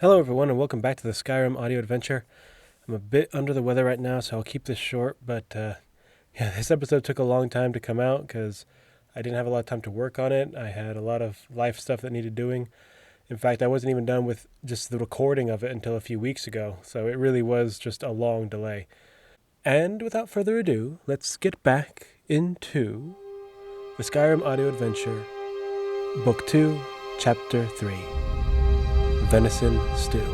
Hello everyone and welcome back to the Skyrim audio adventure. I'm a bit under the weather right now, so I'll keep this short, but this episode took a long time to come out because I didn't have a lot of time to work on it. I had a lot of life stuff that needed doing. In fact, I wasn't even done with just the recording of it until a few weeks ago, so it really was just a long delay. And without further ado, let's get back into the Skyrim audio adventure, Book 2, Chapter 3. Venison Stew.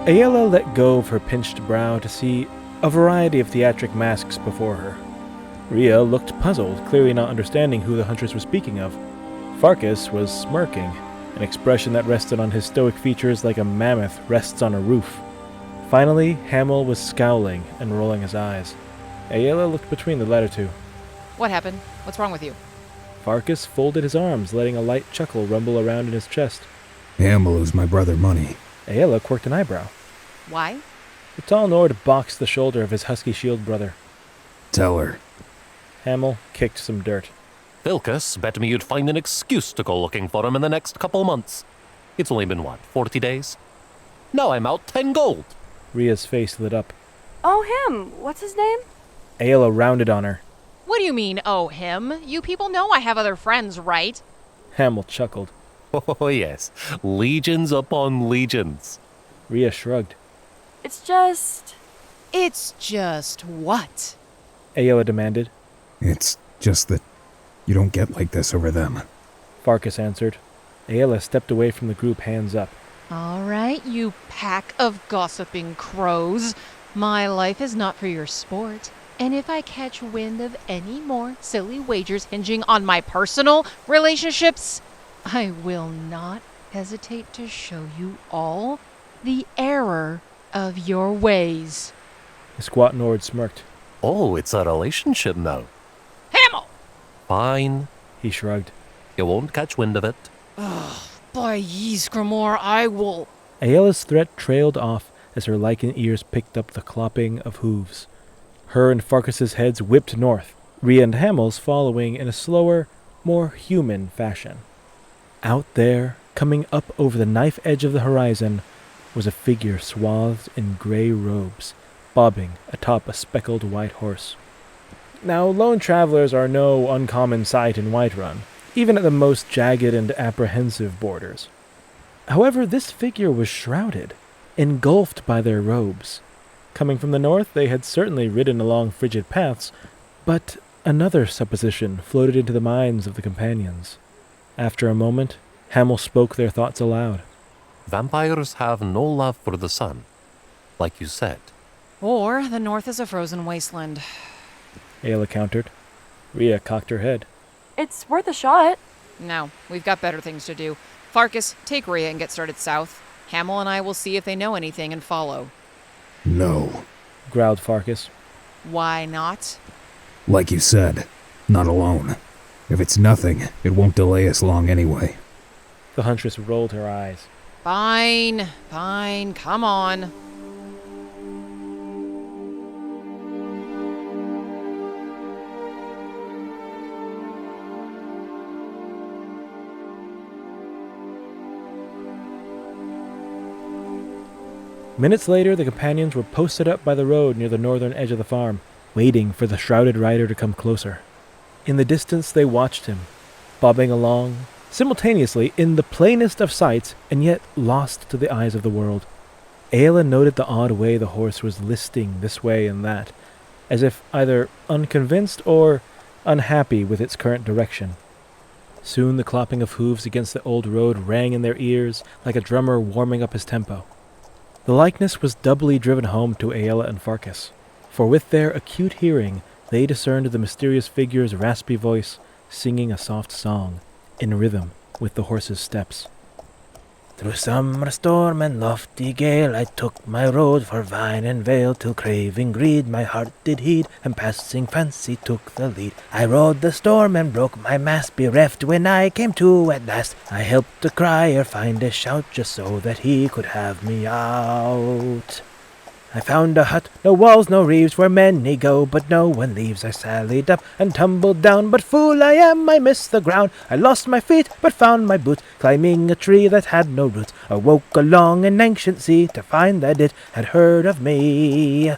Aella let go of her pinched brow to see a variety of theatric masks before her. Rhea looked puzzled, clearly not understanding who the huntress was speaking of. Farkus was smirking, an expression that rested on his stoic features like a mammoth rests on a roof. Finally, Hamel was scowling and rolling his eyes. Aella looked between the latter two. What happened? What's wrong with you? Farkus folded his arms, letting a light chuckle rumble around in his chest. Hamel owes my brother money. Aella quirked an eyebrow. Why? The tall Nord boxed the shoulder of his husky shield brother. Tell her. Hamel kicked some dirt. Farkus bet me you'd find an excuse to go looking for him in the next couple months. It's only been, 40 days? Now I'm out 10 gold. Rhea's face lit up. Oh, him. What's his name? Aella rounded on her. What do you mean, oh, him? You people know I have other friends, right? Hamel chuckled. Oh, yes. Legions upon legions. Rhea shrugged. It's just what? Aella demanded. It's just that you don't get like this over them. Farkus answered. Aella stepped away from the group, hands up. All right, you pack of gossiping crows. My life is not for your sport. And if I catch wind of any more silly wagers hinging on my personal relationships, I will not hesitate to show you all the error of your ways. The squat Nord smirked. Oh, it's a relationship now. Hamel! Fine. He shrugged. You won't catch wind of it. By Ysgramor, I will... Aella's threat trailed off as her lichen ears picked up the clopping of hooves. Her and Farkus's heads whipped north, Rhea and Hamel's following in a slower, more human fashion. Out there, coming up over the knife edge of the horizon, was a figure swathed in gray robes, bobbing atop a speckled white horse. Now, lone travelers are no uncommon sight in Whiterun, even at the most jagged and apprehensive borders. However, this figure was shrouded, engulfed by their robes. Coming from the north, they had certainly ridden along frigid paths, but another supposition floated into the minds of the companions. After a moment, Hamel spoke their thoughts aloud. Vampires have no love for the sun, like you said. Or the north is a frozen wasteland. Aella countered. Rhea cocked her head. It's worth a shot. No, we've got better things to do. Farkus, take Rhea and get started south. Hamel and I will see if they know anything and follow. No. Growled Farkus. Why not? Like you said, not alone. If it's nothing, it won't delay us long anyway. The huntress rolled her eyes. Fine, come on. Minutes later, the companions were posted up by the road near the northern edge of the farm, waiting for the shrouded rider to come closer. In the distance, they watched him, bobbing along, simultaneously in the plainest of sights and yet lost to the eyes of the world. Aella noted the odd way the horse was listing this way and that, as if either unconvinced or unhappy with its current direction. Soon the clopping of hooves against the old road rang in their ears like a drummer warming up his tempo. The likeness was doubly driven home to Aella and Farkus, for with their acute hearing they discerned the mysterious figure's raspy voice singing a soft song, in rhythm with the horse's steps. Through summer storm and lofty gale I took my road for vine and vale, till craving greed my heart did heed, and passing fancy took the lead. I rode the storm and broke my mast, bereft when I came to at last. I helped the crier find a shout, just so that he could have me out. I found a hut, no walls, no reeves, where many go, but no one leaves. I sallied up and tumbled down, but fool I am, I missed the ground. I lost my feet, but found my boots, climbing a tree that had no roots. Awoke along an ancient sea, to find that it had heard of me.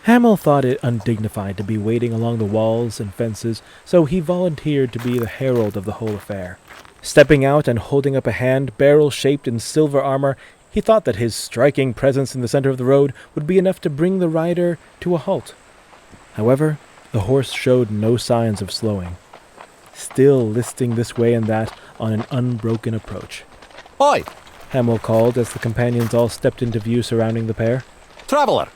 Hamel thought it undignified to be waiting along the walls and fences, so he volunteered to be the herald of the whole affair. Stepping out and holding up a hand, barrel-shaped in silver armor, he thought that his striking presence in the center of the road would be enough to bring the rider to a halt. However, the horse showed no signs of slowing, still listing this way and that on an unbroken approach. Oi! Hamel called as the companions all stepped into view surrounding the pair. Traveller,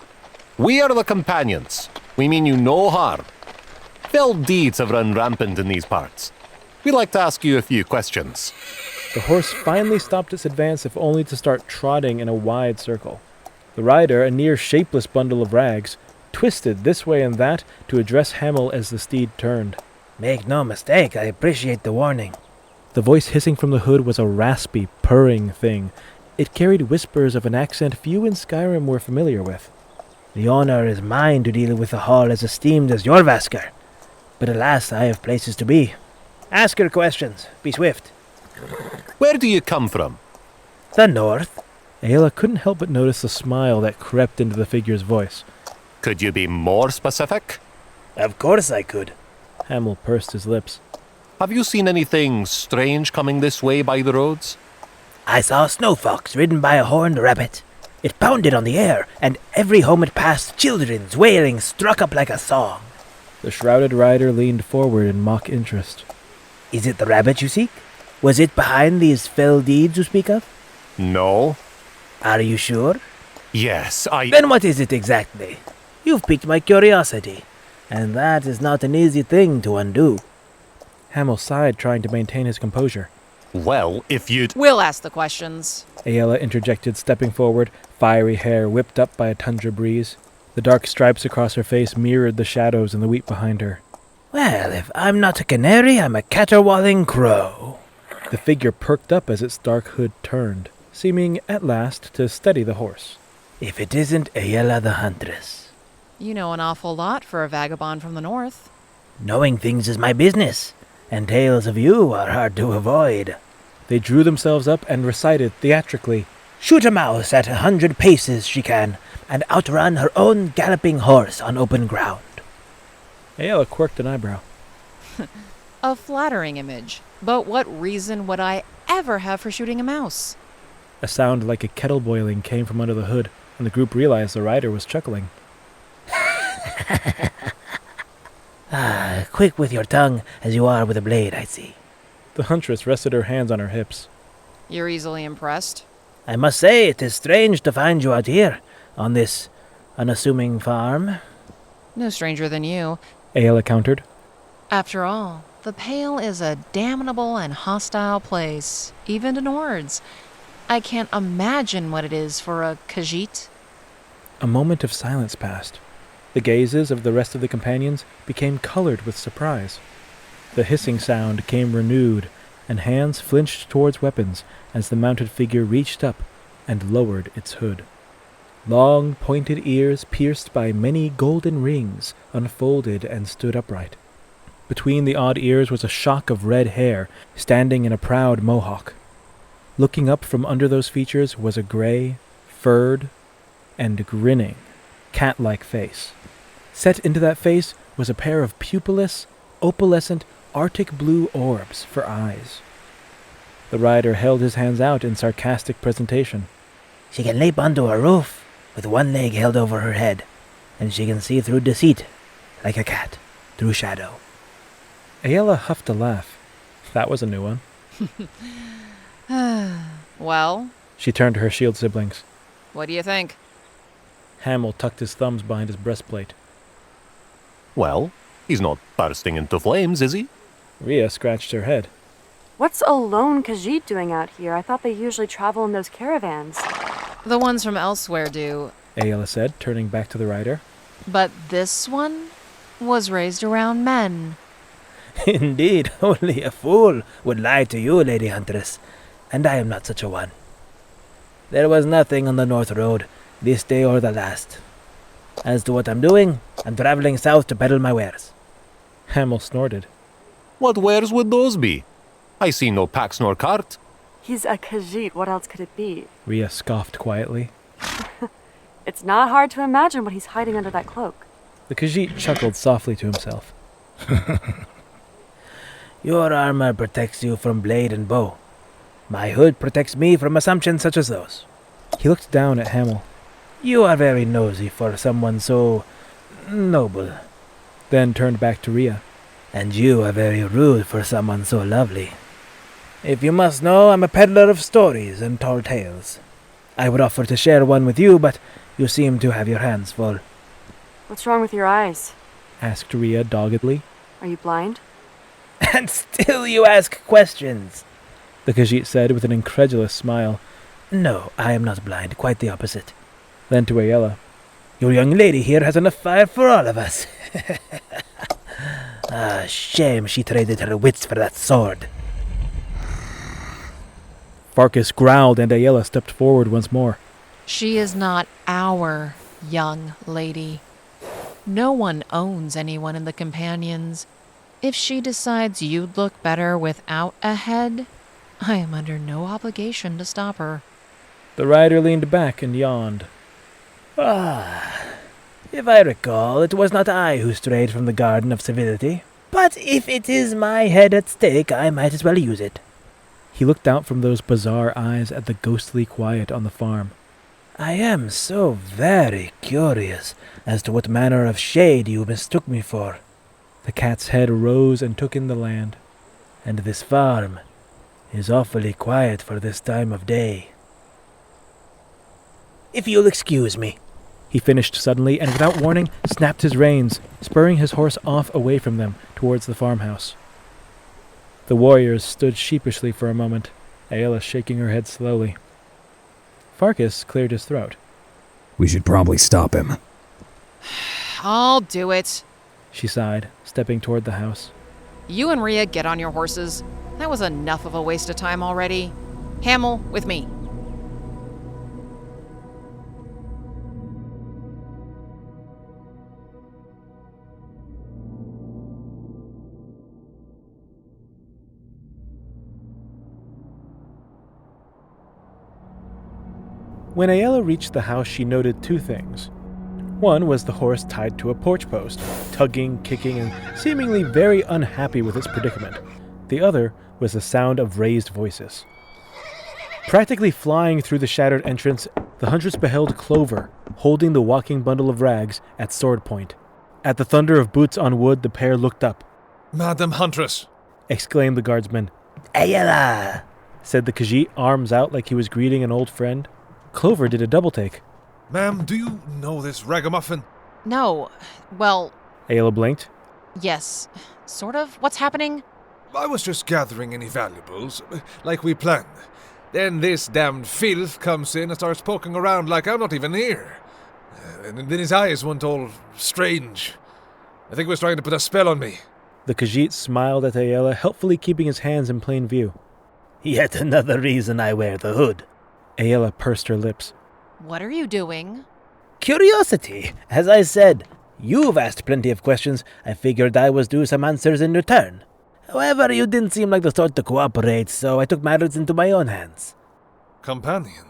we are the companions. We mean you no harm. Fell deeds have run rampant in these parts. We'd like to ask you a few questions. The horse finally stopped its advance, if only to start trotting in a wide circle. The rider, a near shapeless bundle of rags, twisted this way and that to address Hamel as the steed turned. Make no mistake, I appreciate the warning. The voice hissing from the hood was a raspy, purring thing. It carried whispers of an accent few in Skyrim were familiar with. The honor is mine to deal with a hall as esteemed as your Vasker. But alas, I have places to be. Ask your questions. Be swift. Where do you come from? The north. Aella couldn't help but notice the smile that crept into the figure's voice. Could you be more specific? Of course I could. Hamel pursed his lips. Have you seen anything strange coming this way by the roads? I saw a snow fox ridden by a horned rabbit. It pounded on the air, and every home it passed, children's wailing struck up like a song. The shrouded rider leaned forward in mock interest. Is it the rabbit you seek? Was it behind these fell deeds you speak of? No. Are you sure? Yes, Then what is it exactly? You've piqued my curiosity, and that is not an easy thing to undo. Hamel sighed, trying to maintain his composure. Well, if you'd... We'll ask the questions. Aella interjected, stepping forward, fiery hair whipped up by a tundra breeze. The dark stripes across her face mirrored the shadows in the wheat behind her. Well, if I'm not a canary, I'm a caterwauling crow. The figure perked up as its dark hood turned, seeming at last to steady the horse. If it isn't Aella the Huntress. You know an awful lot for a vagabond from the north. Knowing things is my business, and tales of you are hard to avoid. They drew themselves up and recited theatrically, Shoot a mouse at 100 paces she can, and outrun her own galloping horse on open ground. Aella quirked an eyebrow. A flattering image. But what reason would I ever have for shooting a mouse? A sound like a kettle boiling came from under the hood, and the group realized the rider was chuckling. Quick with your tongue as you are with a blade, I see. The huntress rested her hands on her hips. You're easily impressed. I must say it is strange to find you out here, on this unassuming farm. No stranger than you. Aella countered. After all, the Pale is a damnable and hostile place, even to Nords. I can't imagine what it is for a khajiit. A moment of silence passed. The gazes of the rest of the companions became colored with surprise. The hissing sound came renewed, and hands flinched towards weapons as the mounted figure reached up and lowered its hood. Long, pointed ears pierced by many golden rings unfolded and stood upright. Between the odd ears was a shock of red hair, standing in a proud mohawk. Looking up from under those features was a gray, furred, and grinning, cat-like face. Set into that face was a pair of pupilless, opalescent, Arctic blue orbs for eyes. The rider held his hands out in sarcastic presentation. She can leap onto a roof with one leg held over her head, and she can see through deceit, like a cat, through shadow. Aella huffed a laugh. That was a new one. Well, She turned to her shield siblings. what do you think? Hamel tucked his thumbs behind his breastplate. Well, he's not bursting into flames, is he? Rhea scratched her head. What's a lone khajiit doing out here? I thought they usually travel in those caravans. The ones from elsewhere do, Aela said, turning back to the rider. but this one was raised around men. Indeed, only a fool would lie to you, Lady Huntress, and I am not such a one. There was nothing on the North Road, this day or the last. As to what I'm doing, I'm traveling south to peddle my wares. Hamel snorted. What wares would those be? I see no packs nor cart. He's a khajiit. What else could it be? Rhea scoffed quietly. It's not hard to imagine what he's hiding under that cloak. The Khajiit chuckled softly to himself. Your armor protects you from blade and bow. My hood protects me from assumptions such as those. He looked down at Hamel, You are very nosy for someone so noble. then turned back to Rhea. And you are very rude for someone so lovely. If you must know, I'm a peddler of stories and tall tales. I would offer to share one with you, but you seem to have your hands full. What's wrong with your eyes? Asked Rhea doggedly. Are you blind? And still you ask questions. The Khajiit said with an incredulous smile. No, I am not blind, quite the opposite. Then to Aella. Your young lady here has enough fire for all of us. Shame she traded her wits for that sword. Farkus growled and Aella stepped forward once more. She is not our young lady. No one owns anyone in the companions. If she decides you'd look better without a head, I am under no obligation to stop her. The rider leaned back and yawned. If I recall, it was not I who strayed from the garden of civility. But if it is my head at stake, I might as well use it. He looked out from those bizarre eyes at the ghostly quiet on the farm. I am so very curious as to what manner of shade you mistook me for. The cat's head rose and took in the land. And this farm is awfully quiet for this time of day. If you'll excuse me. He finished suddenly and without warning snapped his reins, spurring his horse off away from them towards the farmhouse. The warriors stood sheepishly for a moment, Aela shaking her head slowly. Farkus cleared his throat. We should probably stop him. I'll do it. She sighed, stepping toward the house. You and Rhea get on your horses. That was enough of a waste of time already. Hamel, with me. When Aella reached the house, she noted two things. One was the horse tied to a porch post, tugging, kicking, and seemingly very unhappy with its predicament. The other was the sound of raised voices. Practically flying through the shattered entrance, the huntress beheld Clover, holding the walking bundle of rags at sword point. At the thunder of boots on wood, the pair looked up. Madam Huntress! Exclaimed the guardsman. Aella! Said the Khajiit, arms out like he was greeting an old friend. Clover did a double take. Ma'am, do you know this ragamuffin? No. Well, Aella blinked. yes. Sort of. What's happening? I was just gathering any valuables, like we planned. Then this damned filth comes in and starts poking around like I'm not even here. And then his eyes went all strange. I think he was trying to put a spell on me. The Khajiit smiled at Aella, helpfully keeping his hands in plain view. Yet another reason I wear the hood. Aella pursed her lips. What are you doing? Curiosity. As I said, you've asked plenty of questions. I figured I was due some answers in return. However, you didn't seem like the sort to cooperate, so I took matters into my own hands. Companion?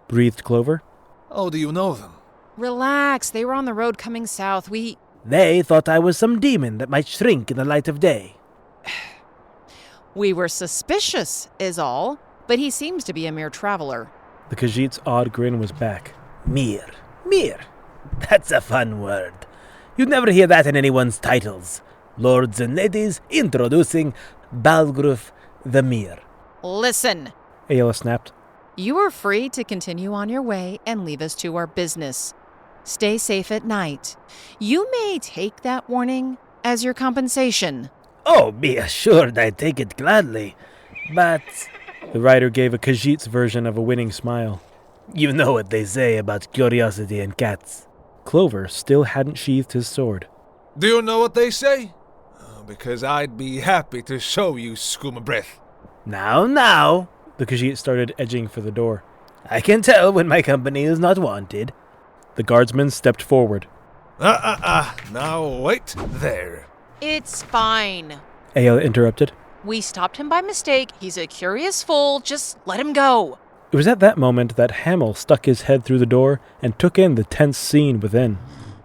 Breathed Clover. Oh, do you know them? Relax. They were on the road coming south. They thought I was some demon that might shrink in the light of day. We were suspicious, is all. But he seems to be a mere traveler. The Khajiit's odd grin was back. Mere. That's a fun word. You'd never hear that in anyone's titles. Lords and ladies, introducing Balgruf the mere. Listen, Aela snapped. you are free to continue on your way and leave us to our business. Stay safe at night. You may take that warning as your compensation. Oh, be assured I take it gladly. But The rider gave a khajiit's version of a winning smile. you know what they say about curiosity and cats. Clover still hadn't sheathed his sword. Do you know what they say? Because I'd be happy to show you, Skooma Breath. Now, The khajiit started edging for the door. I can tell when my company is not wanted. The guardsman stepped forward. Now wait there. It's fine. Aela interrupted. We stopped him by mistake. He's a curious fool. Just let him go. It was at that moment that Hamel stuck his head through the door and took in the tense scene within.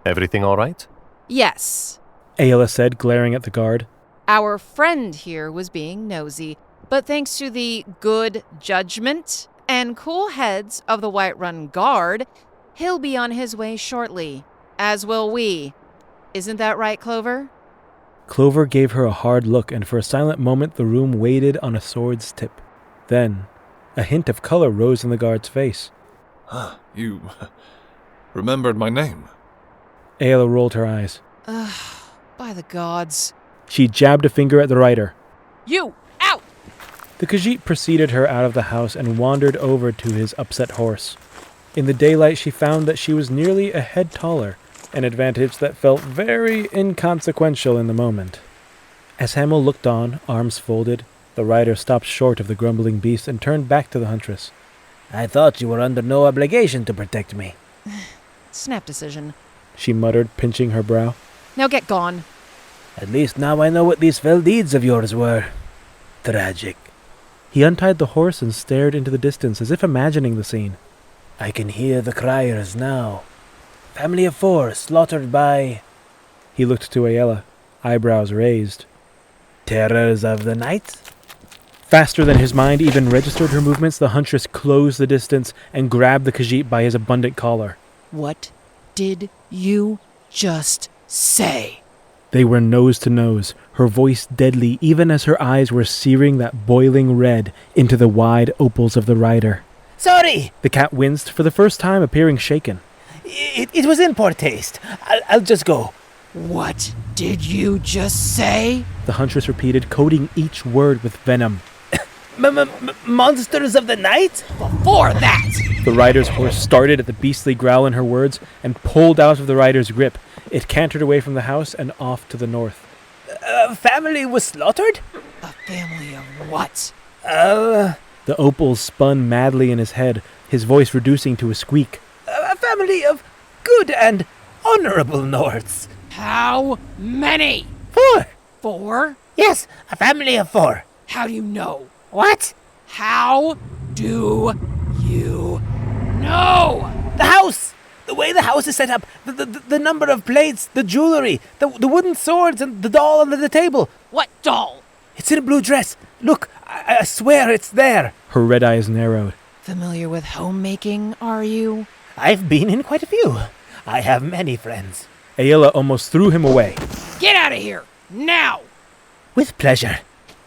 Everything all right? Yes. Aela said, glaring at the guard. Our friend here was being nosy, but thanks to the good judgment and cool heads of the Whiterun Guard, he'll be on his way shortly, as will we. Isn't that right, Clover? Clover gave her a hard look, and for a silent moment the room waited on a sword's tip. Then, a hint of color rose in the guard's face. You remembered my name. Aela rolled her eyes. By the gods. She jabbed a finger at the rider. You! Out! The khajiit preceded her out of the house and wandered over to his upset horse. In the daylight she found that she was nearly a head taller, an advantage that felt very inconsequential in the moment. As Hamel looked on, arms folded, the rider stopped short of the grumbling beast and turned back to the huntress. I thought you were under no obligation to protect me. Snap decision. She muttered, pinching her brow. Now get gone. At least now I know what these fell deeds of yours were. Tragic. He untied the horse and stared into the distance as if imagining the scene. I can hear the criers now. Family of 4 slaughtered by... He looked to Aella, eyebrows raised. terrors of the night? Faster than his mind even registered her movements, the huntress closed the distance and grabbed the khajiit by his abundant collar. What did you just say? They were nose to nose, her voice deadly even as her eyes were searing that boiling red into the wide opals of the rider. Sorry! The cat winced, for the first time appearing shaken. It was in poor taste. I'll just go. What did you just say? The huntress repeated, coating each word with venom. Monsters of the night? Before that! The rider's horse started at the beastly growl in her words and pulled out of the rider's grip. It cantered away from the house and off to the north. A family was slaughtered? A family of what? The opals spun madly in his head, his voice reducing to a squeak. A family of good and honorable Nords. How many? 4. 4? Yes, a family of 4. How do you know? What? How do you know? The house! The way the house is set up, the number of plates, the jewelry, the wooden swords, and the doll under the table. What doll? It's in a blue dress. Look, I swear it's there. Her red eyes narrowed. Familiar with homemaking, are you? I've been in quite a few. I have many friends. Aella almost threw him away. Get out of here! Now! With pleasure.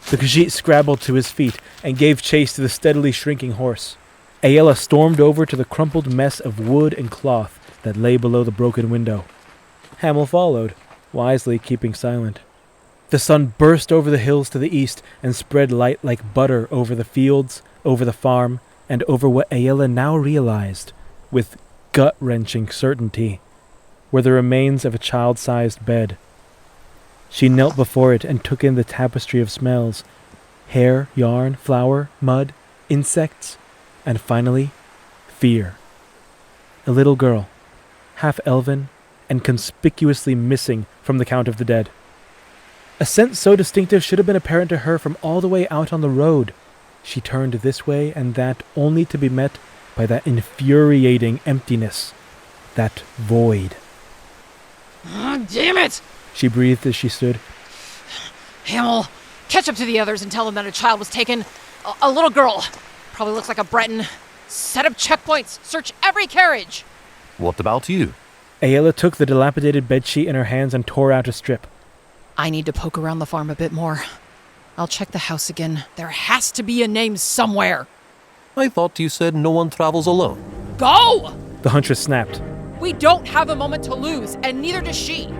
The khajiit scrabbled to his feet and gave chase to the steadily shrinking horse. Aella stormed over to the crumpled mess of wood and cloth that lay below the broken window. Hamel followed, wisely keeping silent. The sun burst over the hills to the east and spread light like butter over the fields, over the farm, and over what Aella now realized, with gut-wrenching certainty, were the remains of a child-sized bed. She knelt before it and took in the tapestry of smells, hair, yarn, flour, mud, insects, and finally, fear. A little girl, half elven, and conspicuously missing from the count of the dead. A scent so distinctive should have been apparent to her from all the way out on the road. She turned this way and that only to be met by that infuriating emptiness, that void. Oh, damn it! She breathed as she stood. Hamel, catch up to the others and tell them that a child was taken. A little girl. Probably looks like a Breton. Set up checkpoints. Search every carriage. What about you? Aella took the dilapidated bedsheet in her hands and tore out a strip. I need to poke around the farm a bit more. I'll check the house again. There has to be a name somewhere. I thought you said no one travels alone. Go! The huntress snapped. We don't have a moment to lose, and neither does she.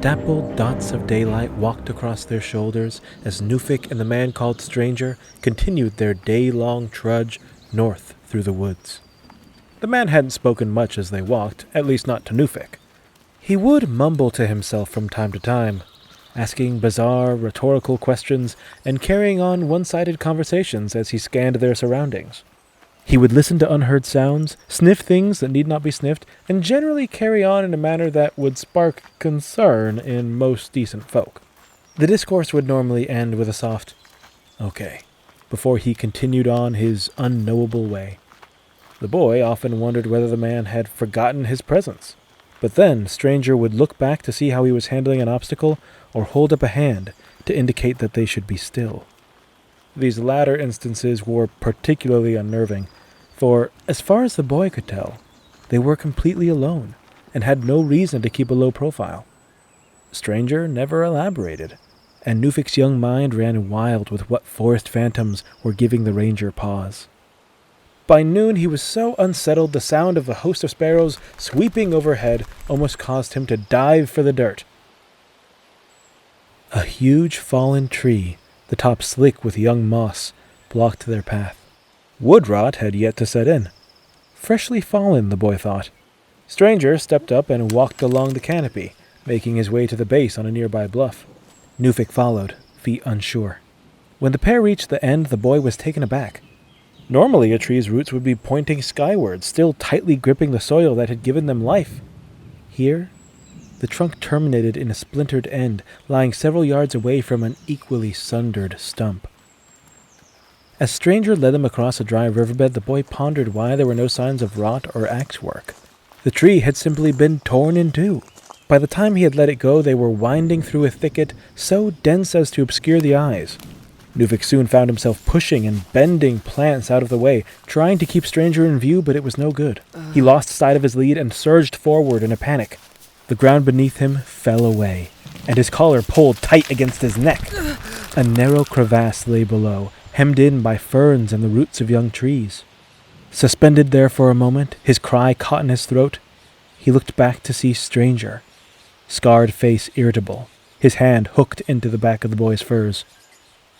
Dappled dots of daylight walked across their shoulders as Nufic and the man called Stranger continued their day-long trudge north through the woods. The man hadn't spoken much as they walked, at least not to Nufic. He would mumble to himself from time to time, asking bizarre, rhetorical questions and carrying on one-sided conversations as he scanned their surroundings. He would listen to unheard sounds, sniff things that need not be sniffed, and generally carry on in a manner that would spark concern in most decent folk. The discourse would normally end with a soft, "Okay," before he continued on his unknowable way. The boy often wondered whether the man had forgotten his presence. But then Stranger would look back to see how he was handling an obstacle or hold up a hand to indicate that they should be still. These latter instances were particularly unnerving, for, as far as the boy could tell, they were completely alone and had no reason to keep a low profile. Stranger never elaborated, and Nufic's young mind ran wild with what forest phantoms were giving the ranger pause. By noon he was so unsettled the sound of the host of sparrows sweeping overhead almost caused him to dive for the dirt. A huge fallen tree, the top slick with young moss, blocked their path. Wood rot had yet to set in. Freshly fallen, the boy thought. Stranger stepped up and walked along the canopy, making his way to the base on a nearby bluff. Nufic followed, feet unsure. When the pair reached the end, the boy was taken aback. Normally, a tree's roots would be pointing skyward, still tightly gripping the soil that had given them life. Here, the trunk terminated in a splintered end, lying several yards away from an equally sundered stump. As Stranger led them across a dry riverbed, the boy pondered why there were no signs of rot or axe work. The tree had simply been torn in two. By the time he had let it go, they were winding through a thicket so dense as to obscure the eyes. Nufic soon found himself pushing and bending plants out of the way, trying to keep Stranger in view, but it was no good. He lost sight of his lead and surged forward in a panic. The ground beneath him fell away, and his collar pulled tight against his neck. A narrow crevasse lay below, hemmed in by ferns and the roots of young trees. Suspended there for a moment, his cry caught in his throat, he looked back to see Stranger, scarred face irritable, his hand hooked into the back of the boy's furs.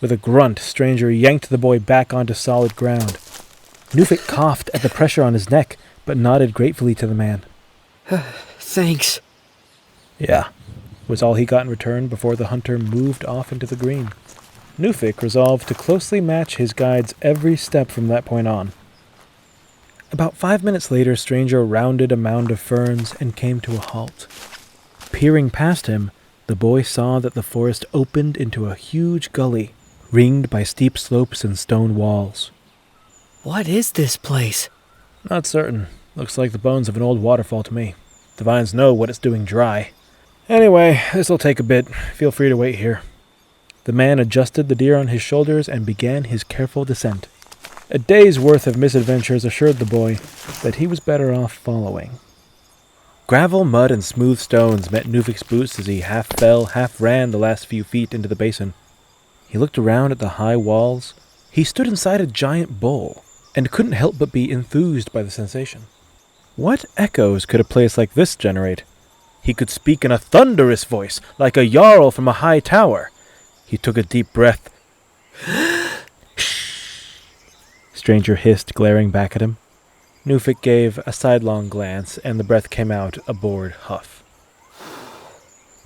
With a grunt, Stranger yanked the boy back onto solid ground. Nufic coughed at the pressure on his neck, but nodded gratefully to the man. Thanks. Yeah, was all he got in return before the hunter moved off into the green. Nufic resolved to closely match his guide's every step from that point on. About 5 minutes later, Stranger rounded a mound of ferns and came to a halt. Peering past him, the boy saw that the forest opened into a huge gully, ringed by steep slopes and stone walls. What is this place? Not certain. Looks like the bones of an old waterfall to me. The vines know what it's doing dry. Anyway, this'll take a bit. Feel free to wait here. The man adjusted the deer on his shoulders and began his careful descent. A day's worth of misadventures assured the boy that he was better off following. Gravel, mud, and smooth stones met Nufic's boots as he half fell, half ran the last few feet into the basin. He looked around at the high walls. He stood inside a giant bowl, and couldn't help but be enthused by the sensation. What echoes could a place like this generate? He could speak in a thunderous voice, like a jarl from a high tower. He took a deep breath. Stranger hissed, glaring back at him. Nufic gave a sidelong glance, and the breath came out a bored huff.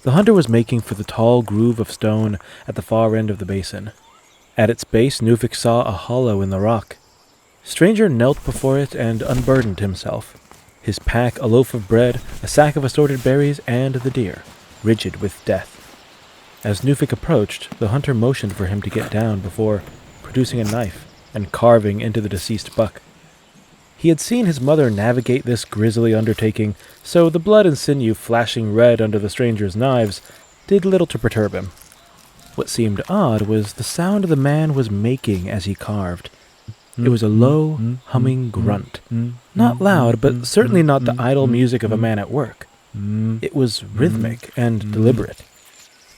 The hunter was making for the tall groove of stone at the far end of the basin. At its base, Nufic saw a hollow in the rock. Stranger knelt before it and unburdened himself. His pack, a loaf of bread, a sack of assorted berries, and the deer, rigid with death. As Nufic approached, the hunter motioned for him to get down before producing a knife and carving into the deceased buck. He had seen his mother navigate this grisly undertaking, so the blood and sinew flashing red under the stranger's knives did little to perturb him. What seemed odd was the sound the man was making as he carved. It was a low, humming grunt. Not loud, but certainly not the idle music of a man at work. It was rhythmic and deliberate.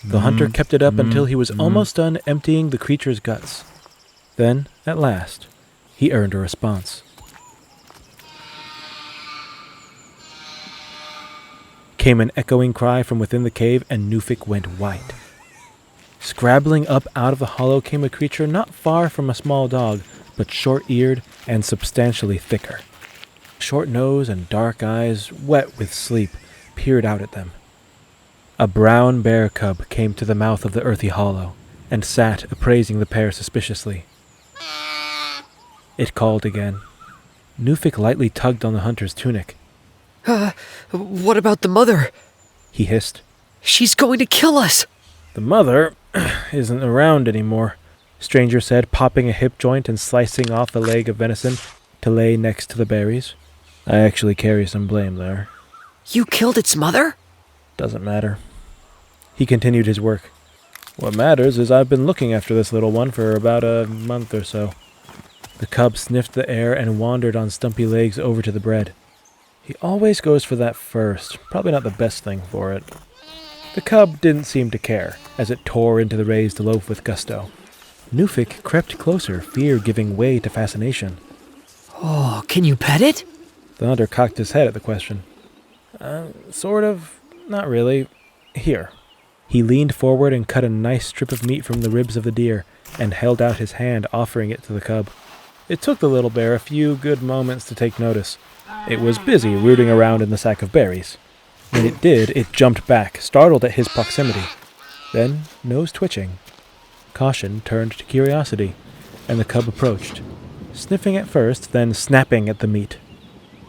The hunter kept it up until he was almost done emptying the creature's guts. Then, at last, he earned a response. Came an echoing cry from within the cave, and Nufic went white. Scrabbling up out of the hollow came a creature not far from a small dog, but short-eared and substantially thicker. Short nose and dark eyes, wet with sleep, peered out at them. A brown bear cub came to the mouth of the earthy hollow, and sat appraising the pair suspiciously. It called again. Nufic lightly tugged on the hunter's tunic. What about the mother? He hissed. She's going to kill us! The mother isn't around anymore, Stranger said, popping a hip joint and slicing off a leg of venison to lay next to the berries. I actually carry some blame there. You killed its mother? Doesn't matter. He continued his work. What matters is I've been looking after this little one for about a month or so. The cub sniffed the air and wandered on stumpy legs over to the bread. He always goes for that first, probably not the best thing for it. The cub didn't seem to care, as it tore into the raised loaf with gusto. Nufic crept closer, fear giving way to fascination. Oh, can you pet it? The hunter cocked his head at the question. Sort of. Not really. Here. He leaned forward and cut a nice strip of meat from the ribs of the deer, and held out his hand, offering it to the cub. It took the little bear a few good moments to take notice. It was busy rooting around in the sack of berries. When it did, it jumped back, startled at his proximity. Then, nose twitching. Caution turned to curiosity, and the cub approached, sniffing at first, then snapping at the meat.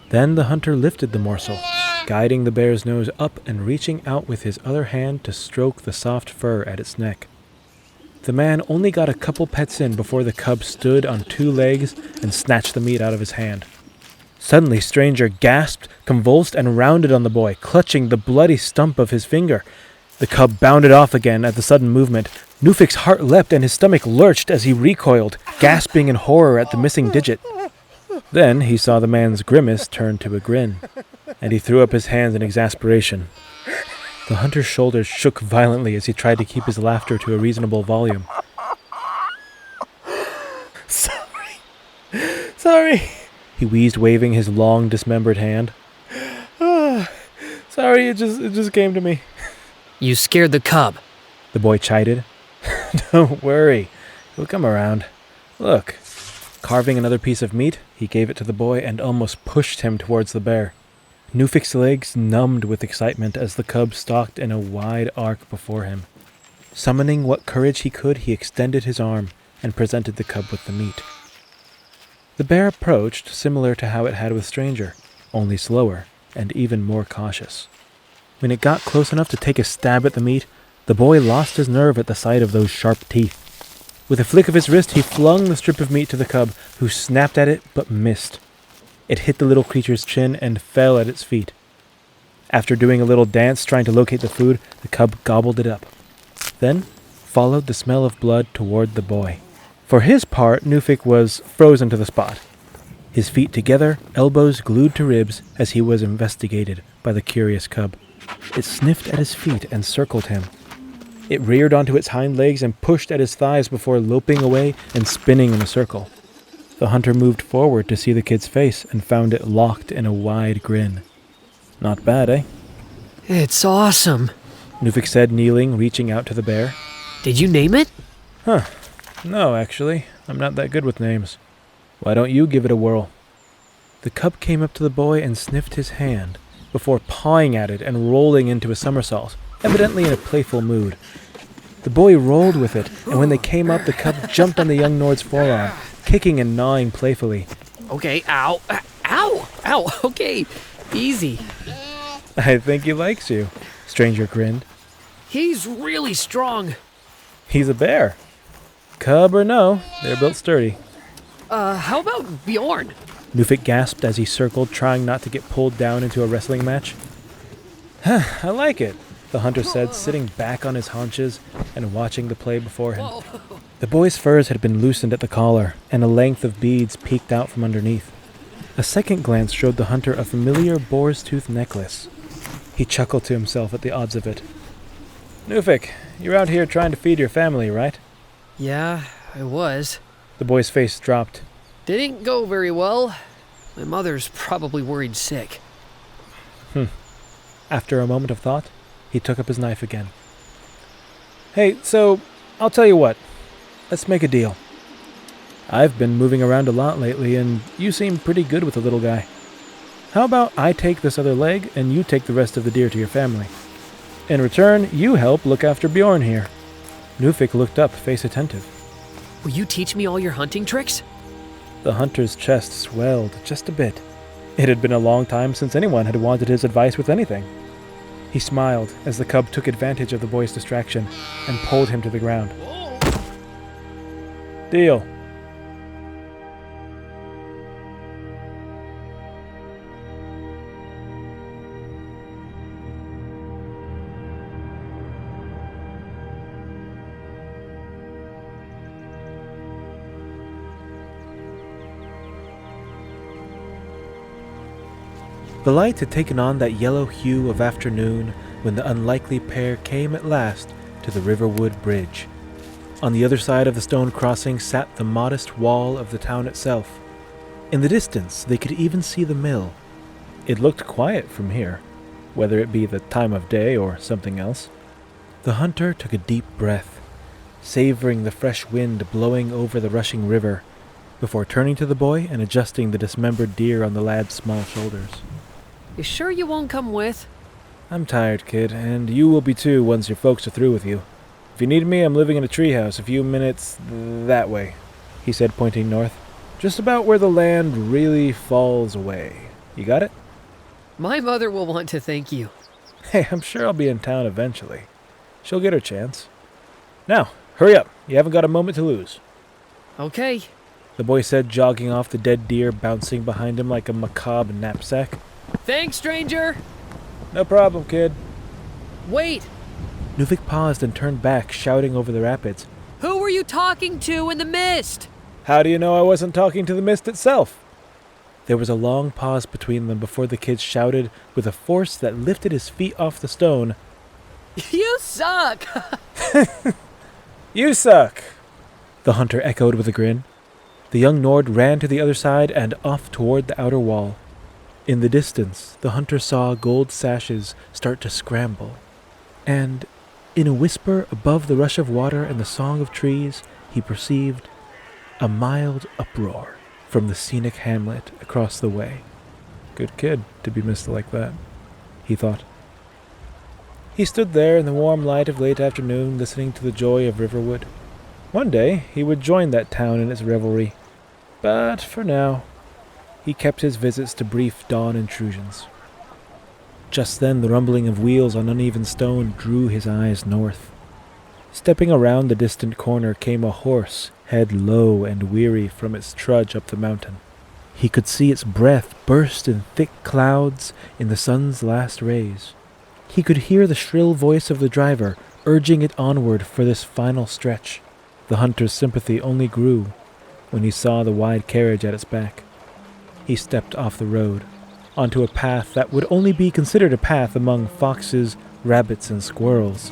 Then the hunter lifted the morsel, guiding the bear's nose up and reaching out with his other hand to stroke the soft fur at its neck. The man only got a couple pets in before the cub stood on two legs and snatched the meat out of his hand. Suddenly, Stranger gasped, convulsed, and rounded on the boy, clutching the bloody stump of his finger. The cub bounded off again at the sudden movement. Nufic's heart leapt and his stomach lurched as he recoiled, gasping in horror at the missing digit. Then he saw the man's grimace turn to a grin, and he threw up his hands in exasperation. The hunter's shoulders shook violently as he tried to keep his laughter to a reasonable volume. Sorry, he wheezed, waving his long, dismembered hand. Sorry, it just came to me. You scared the cub, the boy chided. Don't worry, he'll come around. Look. Carving another piece of meat, he gave it to the boy and almost pushed him towards the bear. Nufic's legs numbed with excitement as the cub stalked in a wide arc before him. Summoning what courage he could, he extended his arm and presented the cub with the meat. The bear approached, similar to how it had with Stranger, only slower and even more cautious. When it got close enough to take a stab at the meat, the boy lost his nerve at the sight of those sharp teeth. With a flick of his wrist, he flung the strip of meat to the cub, who snapped at it but missed. It hit the little creature's chin and fell at its feet. After doing a little dance trying to locate the food, the cub gobbled it up. Then followed the smell of blood toward the boy. For his part, Nufic was frozen to the spot. His feet together, elbows glued to ribs, as he was investigated by the curious cub. It sniffed at his feet and circled him. It reared onto its hind legs and pushed at his thighs before loping away and spinning in a circle. The hunter moved forward to see the kid's face and found it locked in a wide grin. Not bad, eh? It's awesome, Nufic said, kneeling, reaching out to the bear. Did you name it? No, actually. I'm not that good with names. Why don't you give it a whirl? The cub came up to the boy and sniffed his hand, before pawing at it and rolling into a somersault, evidently in a playful mood. The boy rolled with it, and when they came up, the cub jumped on the young Nord's forearm, kicking and gnawing playfully. Okay, ow, ow, okay, easy. I think he likes you, Stranger grinned. He's really strong. He's a bear. Cub or no, they're built sturdy. How about Bjorn? Nufic gasped as he circled, trying not to get pulled down into a wrestling match. I like it, the hunter said, sitting back on his haunches and watching the play before him. Whoa. The boy's furs had been loosened at the collar, and a length of beads peeked out from underneath. A second glance showed the hunter a familiar boar's tooth necklace. He chuckled to himself at the odds of it. Nufic, you're out here trying to feed your family, right? Yeah, I was. The boy's face dropped. Didn't go very well. My mother's probably worried sick. After a moment of thought, he took up his knife again. Hey, so, I'll tell you what. Let's make a deal. I've been moving around a lot lately, and you seem pretty good with the little guy. How about I take this other leg, and you take the rest of the deer to your family? In return, you help look after Bjorn here. Nufic looked up, face attentive. Will you teach me all your hunting tricks? The hunter's chest swelled just a bit. It had been a long time since anyone had wanted his advice with anything. He smiled as the cub took advantage of the boy's distraction and pulled him to the ground. Deal. The light had taken on that yellow hue of afternoon when the unlikely pair came at last to the Riverwood Bridge. On the other side of the stone crossing sat the modest wall of the town itself. In the distance, they could even see the mill. It looked quiet from here, whether it be the time of day or something else. The hunter took a deep breath, savoring the fresh wind blowing over the rushing river, before turning to the boy and adjusting the dismembered deer on the lad's small shoulders. You sure you won't come with? I'm tired, kid, and you will be too once your folks are through with you. If you need me, I'm living in a treehouse a few minutes that way, he said, pointing north. Just about where the land really falls away. You got it? My mother will want to thank you. Hey, I'm sure I'll be in town eventually. She'll get her chance. Now, hurry up. You haven't got a moment to lose. Okay. The boy said, jogging off, the dead deer bouncing behind him like a macabre knapsack. Thanks, stranger! No problem, kid. Wait! Nufic paused and turned back, shouting over the rapids. Who were you talking to in the mist? How do you know I wasn't talking to the mist itself? There was a long pause between them before the kid shouted with a force that lifted his feet off the stone. You suck! You suck! The hunter echoed with a grin. The young Nord ran to the other side and off toward the outer wall. In the distance, the hunter saw gold sashes start to scramble, and, in a whisper above the rush of water and the song of trees, he perceived a mild uproar from the scenic hamlet across the way. Good kid to be missed like that, he thought. He stood there in the warm light of late afternoon, listening to the joy of Riverwood. One day he would join that town in its revelry, but for now, he kept his visits to brief dawn intrusions. Just then the rumbling of wheels on uneven stone drew his eyes north. Stepping around the distant corner came a horse, head low and weary from its trudge up the mountain. He could see its breath burst in thick clouds in the sun's last rays. He could hear the shrill voice of the driver urging it onward for this final stretch. The hunter's sympathy only grew when he saw the wide carriage at its back. He stepped off the road, onto a path that would only be considered a path among foxes, rabbits, and squirrels.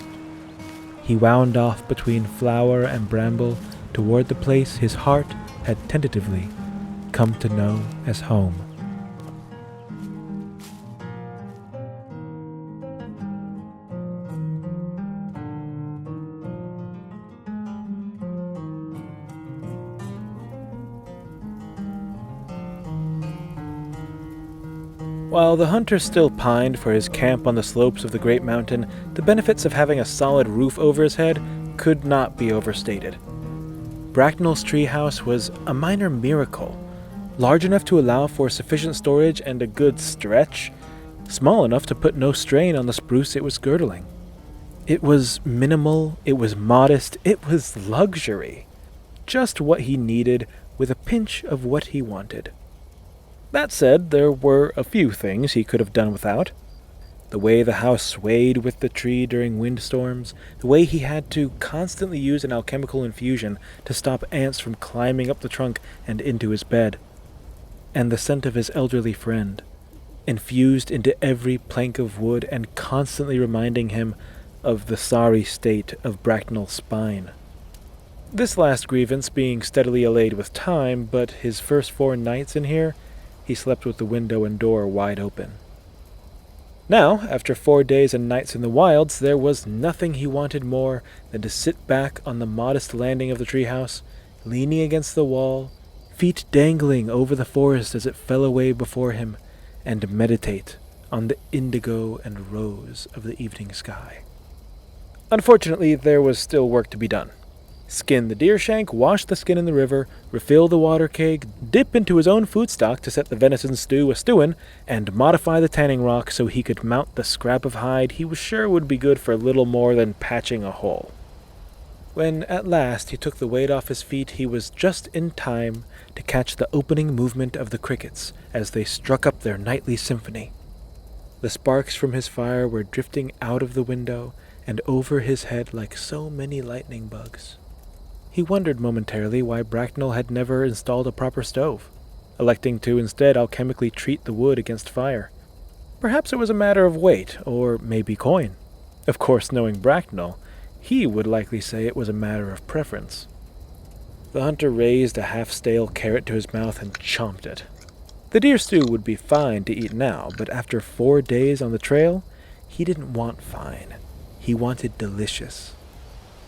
He wound off between flower and bramble toward the place his heart had tentatively come to know as home. While the hunter still pined for his camp on the slopes of the great mountain, the benefits of having a solid roof over his head could not be overstated. Bracknell's treehouse was a minor miracle, large enough to allow for sufficient storage and a good stretch, small enough to put no strain on the spruce it was girdling. It was minimal, it was modest, it was luxury. Just what he needed with a pinch of what he wanted. That said, there were a few things he could have done without. The way the house swayed with the tree during windstorms, the way he had to constantly use an alchemical infusion to stop ants from climbing up the trunk and into his bed. And the scent of his elderly friend, infused into every plank of wood and constantly reminding him of the sorry state of Bracknell's spine. This last grievance being steadily allayed with time, but his first 4 nights in here, he slept with the window and door wide open. Now, after 4 days and nights in the wilds, there was nothing he wanted more than to sit back on the modest landing of the treehouse, leaning against the wall, feet dangling over the forest as it fell away before him, and meditate on the indigo and rose of the evening sky. Unfortunately, there was still work to be done. Skin the deer shank, wash the skin in the river, refill the water keg, dip into his own food stock to set the venison stew a-stewin', and modify the tanning rock so he could mount the scrap of hide he was sure would be good for little more than patching a hole. When at last he took the weight off his feet, he was just in time to catch the opening movement of the crickets as they struck up their nightly symphony. The sparks from his fire were drifting out of the window and over his head like so many lightning bugs. He wondered momentarily why Bracknell had never installed a proper stove, electing to instead alchemically treat the wood against fire. Perhaps it was a matter of weight, or maybe coin. Of course, knowing Bracknell, he would likely say it was a matter of preference. The hunter raised a half-stale carrot to his mouth and chomped it. The deer stew would be fine to eat now, but after 4 days on the trail, he didn't want fine. He wanted delicious.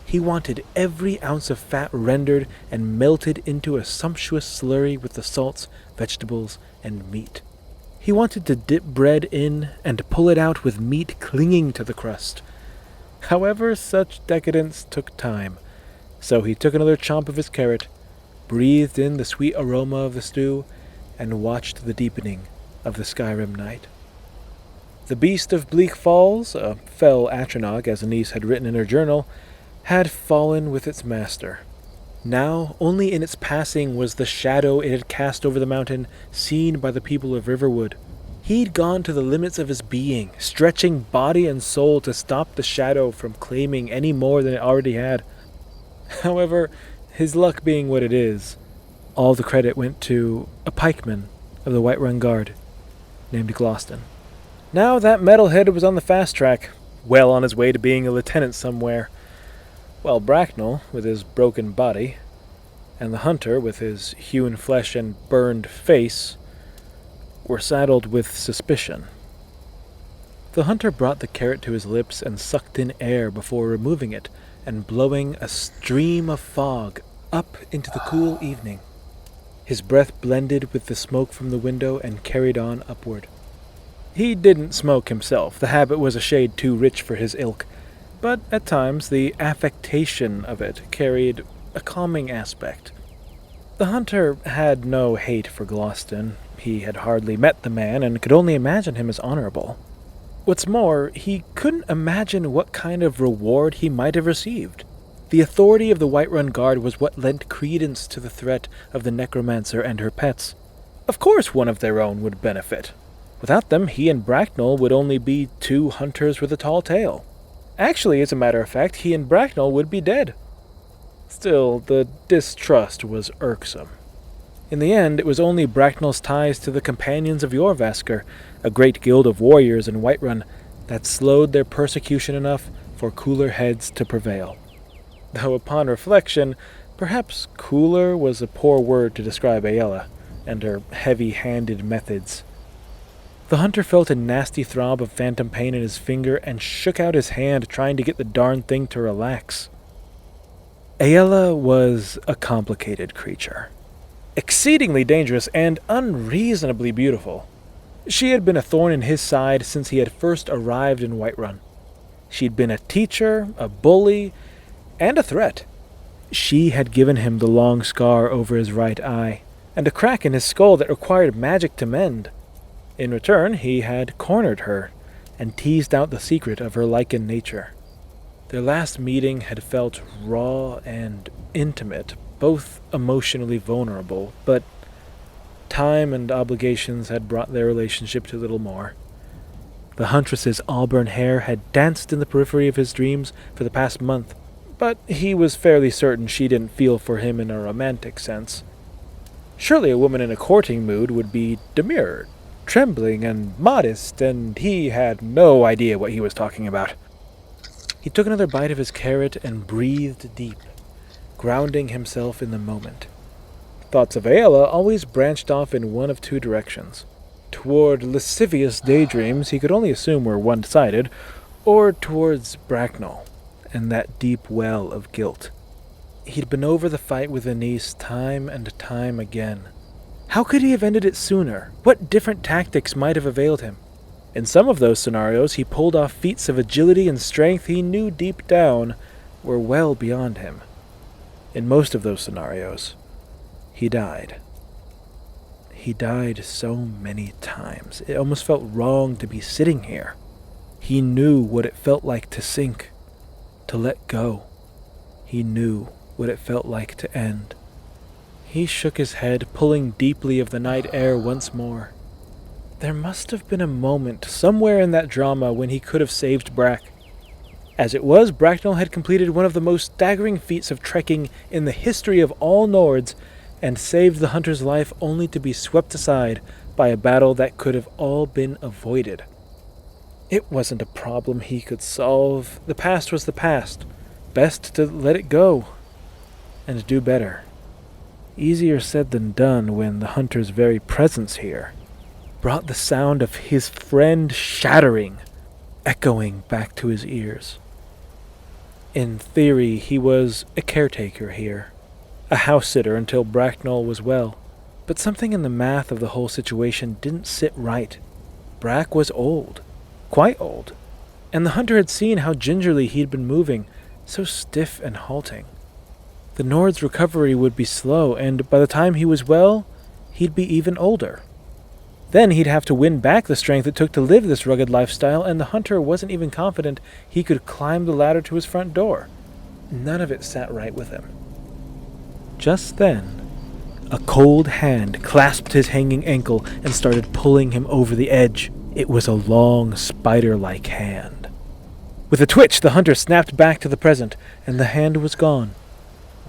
He wanted every ounce of fat rendered and melted into a sumptuous slurry with the salts, vegetables, and meat. He wanted to dip bread in and pull it out with meat clinging to the crust. However, such decadence took time, so he took another chomp of his carrot, breathed in the sweet aroma of the stew, and watched the deepening of the Skyrim night. The beast of Bleak Falls, a fell Atronach as Anise had written in her journal, had fallen with its master. Now, only in its passing was the shadow it had cast over the mountain seen by the people of Riverwood. He'd gone to the limits of his being, stretching body and soul to stop the shadow from claiming any more than it already had. However, his luck being what it is, all the credit went to a pikeman of the Whiterun Guard named Gloston. Now that metalhead was on the fast track, well on his way to being a lieutenant somewhere, while Bracknell, with his broken body, and the hunter, with his hewn flesh and burned face, were saddled with suspicion. The hunter brought the carrot to his lips and sucked in air before removing it and blowing a stream of fog up into the cool evening. His breath blended with the smoke from the window and carried on upward. He didn't smoke himself. The habit was a shade too rich for his ilk, but at times the affectation of it carried a calming aspect. The hunter had no hate for Gloston. He had hardly met the man and could only imagine him as honorable. What's more, he couldn't imagine what kind of reward he might have received. The authority of the Whiterun Guard was what lent credence to the threat of the necromancer and her pets. Of course one of their own would benefit. Without them, he and Bracknell would only be 2 hunters with a tall tale. Actually, as a matter of fact, he and Bracknell would be dead. Still, the distrust was irksome. In the end, it was only Bracknell's ties to the Companions of Jorvaskr, a great guild of warriors in Whiterun, that slowed their persecution enough for cooler heads to prevail. Though upon reflection, perhaps cooler was a poor word to describe Aella and her heavy-handed methods. The hunter felt a nasty throb of phantom pain in his finger and shook out his hand, trying to get the darn thing to relax. Aella was a complicated creature, exceedingly dangerous and unreasonably beautiful. She had been a thorn in his side since he had first arrived in Whiterun. She'd been a teacher, a bully, and a threat. She had given him the long scar over his right eye, and a crack in his skull that required magic to mend. In return, he had cornered her and teased out the secret of her lichen nature. Their last meeting had felt raw and intimate, both emotionally vulnerable, but time and obligations had brought their relationship to little more. The huntress's auburn hair had danced in the periphery of his dreams for the past month, but he was fairly certain she didn't feel for him in a romantic sense. Surely a woman in a courting mood would be demure, trembling, and modest, and he had no idea what he was talking about. He took another bite of his carrot and breathed deep, grounding himself in the moment. Thoughts of Aella always branched off in one of two directions. Toward lascivious daydreams he could only assume were one-sided, or towards Bracknell and that deep well of guilt. He'd been over the fight with Anise time and time again. How could he have ended it sooner? What different tactics might have availed him? In some of those scenarios he pulled off feats of agility and strength he knew deep down were well beyond him. In most of those scenarios, he died. He died so many times. It almost felt wrong to be sitting here. He knew what it felt like to sink, to let go. He knew what it felt like to end. He shook his head, pulling deeply of the night air once more. There must have been a moment somewhere in that drama when he could have saved Brack. As it was, Bracknell had completed one of the most staggering feats of trekking in the history of all Nords, and saved the hunter's life only to be swept aside by a battle that could have all been avoided. It wasn't a problem he could solve. The past was the past. Best to let it go, and do better. Easier said than done when the hunter's very presence here brought the sound of his friend shattering, echoing back to his ears. In theory, he was a caretaker here, a house-sitter until Bracknell was well, but something in the math of the whole situation didn't sit right. Brack was old, quite old, and the hunter had seen how gingerly he'd been moving, so stiff and halting. The Nord's recovery would be slow, and by the time he was well, he'd be even older. Then he'd have to win back the strength it took to live this rugged lifestyle, and the hunter wasn't even confident he could climb the ladder to his front door. None of it sat right with him. Just then, a cold hand clasped his hanging ankle and started pulling him over the edge. It was a long, spider-like hand. With a twitch, the hunter snapped back to the present, and the hand was gone.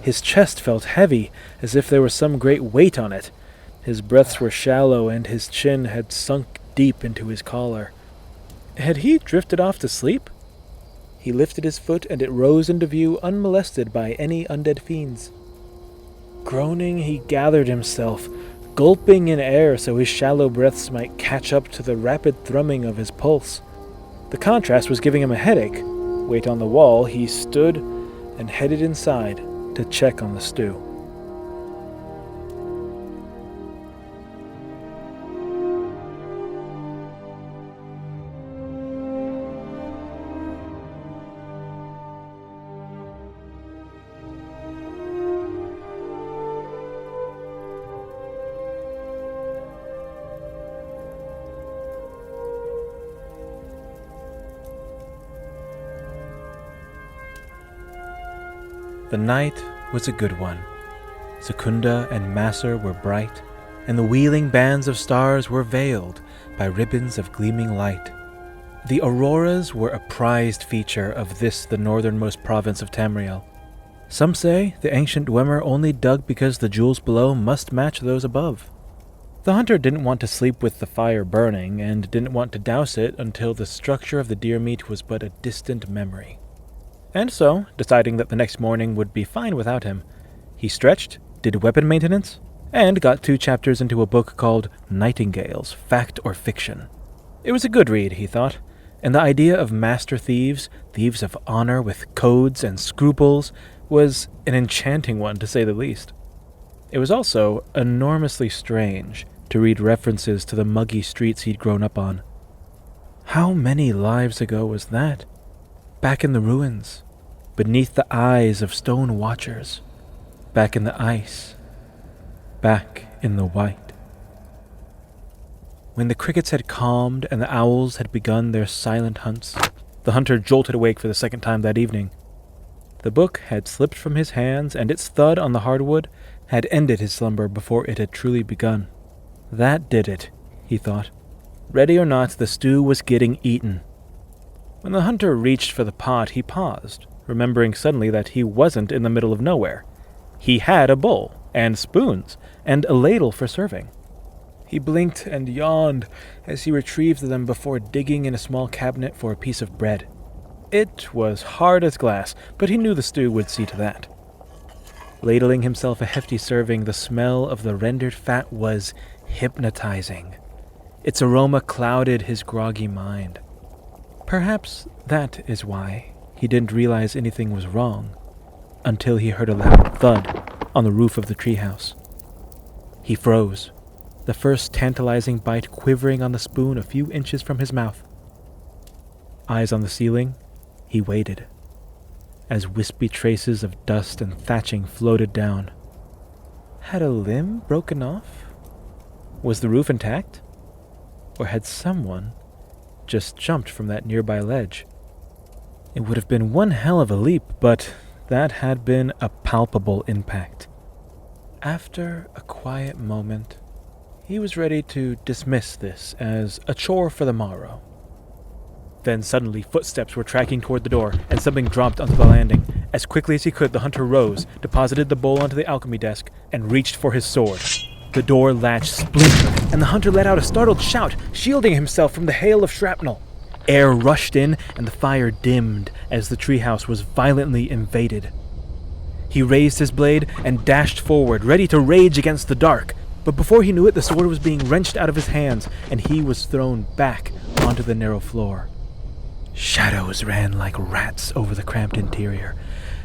His chest felt heavy, as if there was some great weight on it. His breaths were shallow, and his chin had sunk deep into his collar. Had he drifted off to sleep? He lifted his foot, and it rose into view unmolested by any undead fiends. Groaning, he gathered himself, gulping in air so his shallow breaths might catch up to the rapid thrumming of his pulse. The contrast was giving him a headache. Weight on the wall, he stood and headed inside to check on the stew. The night was a good one. Secunda and Masser were bright, and the wheeling bands of stars were veiled by ribbons of gleaming light. The auroras were a prized feature of this, the northernmost province of Tamriel. Some say the ancient Dwemer only dug because the jewels below must match those above. The hunter didn't want to sleep with the fire burning, and didn't want to douse it until the structure of the deer meat was but a distant memory. And so, deciding that the next morning would be fine without him, he stretched, did weapon maintenance, and got 2 chapters into a book called Nightingales, Fact or Fiction. It was a good read, he thought, and the idea of master thieves, thieves of honor with codes and scruples, was an enchanting one, to say the least. It was also enormously strange to read references to the muggy streets he'd grown up on. How many lives ago was that? Back in the ruins, beneath the eyes of stone watchers, back in the ice, back in the white. When the crickets had calmed and the owls had begun their silent hunts, the hunter jolted awake for the second time that evening. The book had slipped from his hands, and its thud on the hardwood had ended his slumber before it had truly begun. That did it, he thought. Ready or not, the stew was getting eaten. When the hunter reached for the pot, he paused, remembering suddenly that he wasn't in the middle of nowhere. He had a bowl, and spoons, and a ladle for serving. He blinked and yawned as he retrieved them before digging in a small cabinet for a piece of bread. It was hard as glass, but he knew the stew would see to that. Ladling himself a hefty serving, the smell of the rendered fat was hypnotizing. Its aroma clouded his groggy mind. Perhaps that is why he didn't realize anything was wrong until he heard a loud thud on the roof of the treehouse. He froze, the first tantalizing bite quivering on the spoon a few inches from his mouth. Eyes on the ceiling, he waited, as wispy traces of dust and thatching floated down. Had a limb broken off? Was the roof intact? Or had someone just jumped from that nearby ledge? It would have been one hell of a leap, but that had been a palpable impact. After a quiet moment, he was ready to dismiss this as a chore for the morrow. Then suddenly footsteps were tracking toward the door, and something dropped onto the landing. As quickly as he could, the hunter rose, deposited the bowl onto the alchemy desk, and reached for his sword. The door latch splintered, and the hunter let out a startled shout, shielding himself from the hail of shrapnel. Air rushed in, and the fire dimmed as the treehouse was violently invaded. He raised his blade and dashed forward, ready to rage against the dark. But before he knew it, the sword was being wrenched out of his hands, and he was thrown back onto the narrow floor. Shadows ran like rats over the cramped interior,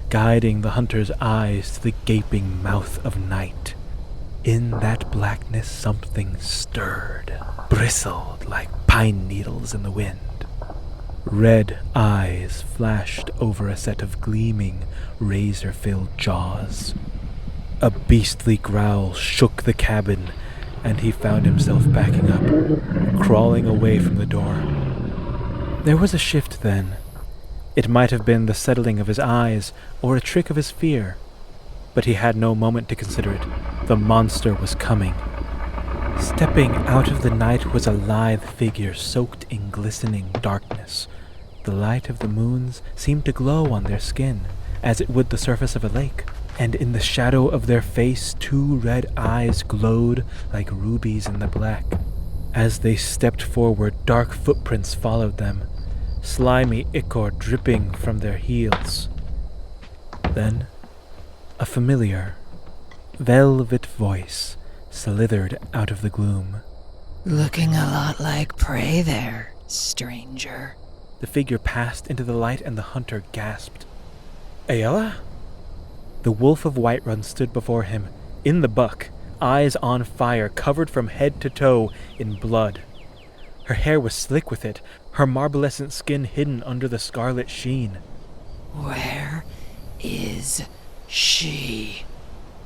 guiding the hunter's eyes to the gaping mouth of night. In that blackness something stirred, bristled like pine needles in the wind. Red eyes flashed over a set of gleaming, razor-filled jaws. A beastly growl shook the cabin, and he found himself backing up, crawling away from the door. There was a shift then. It might have been the settling of his eyes, or a trick of his fear. But he had no moment to consider it. The monster was coming. Stepping out of the night was a lithe figure soaked in glistening darkness. The light of the moons seemed to glow on their skin, as it would the surface of a lake, and in the shadow of their face 2 red eyes glowed like rubies in the black. As they stepped forward, dark footprints followed them, slimy ichor dripping from their heels. Then, a familiar, velvet voice slithered out of the gloom. Looking a lot like prey there, stranger. The figure passed into the light and the hunter gasped. Aella? The wolf of Whiterun stood before him, in the buck, eyes on fire, covered from head to toe in blood. Her hair was slick with it, her marbleescent skin hidden under the scarlet sheen. Where is she?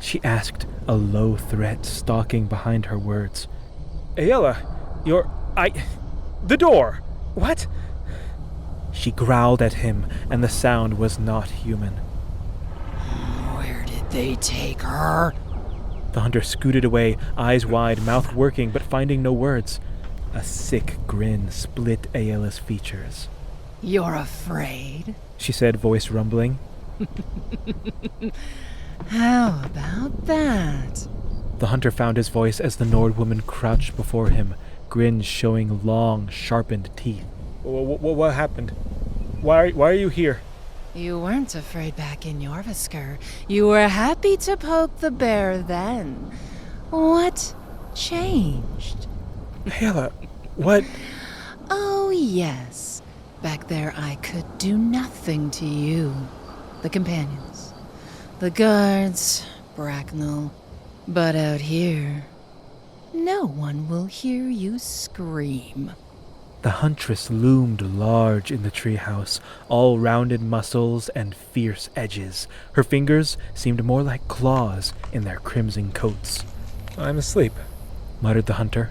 She asked, a low threat stalking behind her words. Aella, the door! What? She growled at him, and the sound was not human. Where did they take her? The hunter scooted away, eyes wide, mouth working, but finding no words. A sick grin split Aella's features. You're afraid? She said, voice rumbling. How about that? The hunter found his voice as the Nord woman crouched before him, grin showing long, sharpened teeth. What happened? Why are you here? You weren't afraid back in Jorvisker. You were happy to poke the bear then. What changed? Aella, what? Oh, yes. Back there I could do nothing to you. The companions. The guards. Bracknell. But out here, no one will hear you scream. The huntress loomed large in the treehouse, all rounded muscles and fierce edges. Her fingers seemed more like claws in their crimson coats. I'm asleep, muttered the hunter.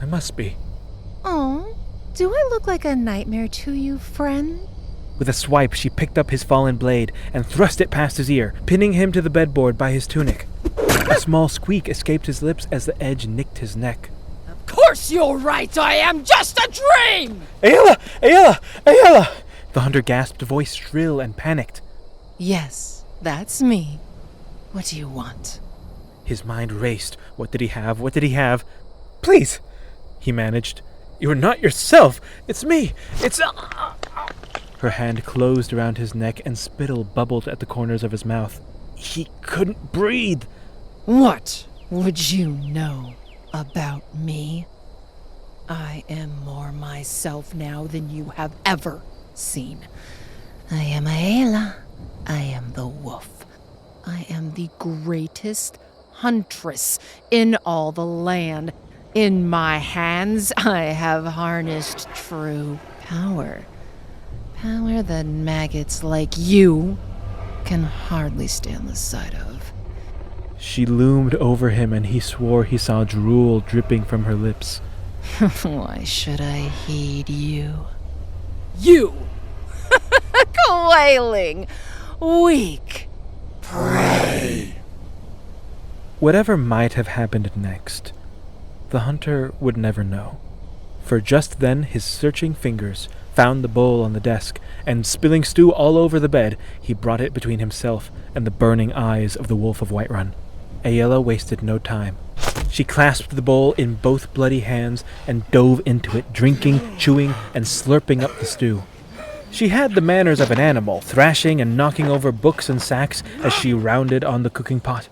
I must be. Oh, do I look like a nightmare to you, friend? With a swipe, she picked up his fallen blade and thrust it past his ear, pinning him to the bedboard by his tunic. A small squeak escaped his lips as the edge nicked his neck. Of course course you're right. I am just a dream. Aella! Aella! Aella! The hunter gasped, voice shrill and panicked. Yes, that's me. What do you want? His mind raced. What did he have? What did he have? Please, he managed. You're not yourself. It's me. It's... Her hand closed around his neck and spittle bubbled at the corners of his mouth. He couldn't breathe. What would you know about me? I am more myself now than you have ever seen. I am Aela. I am the wolf. I am the greatest huntress in all the land. In my hands, I have harnessed true power. Power that maggots like you can hardly stand the sight of. She loomed over him and he swore he saw drool dripping from her lips. Why should I heed you? You! Quailing! Weak! Prey! Whatever might have happened next, the hunter would never know. For just then his searching fingers found the bowl on the desk, and spilling stew all over the bed, he brought it between himself and the burning eyes of the wolf of Whiterun. Aella wasted no time. She clasped the bowl in both bloody hands and dove into it, drinking, chewing, and slurping up the stew. She had the manners of an animal, thrashing and knocking over books and sacks as she rounded on the cooking pot.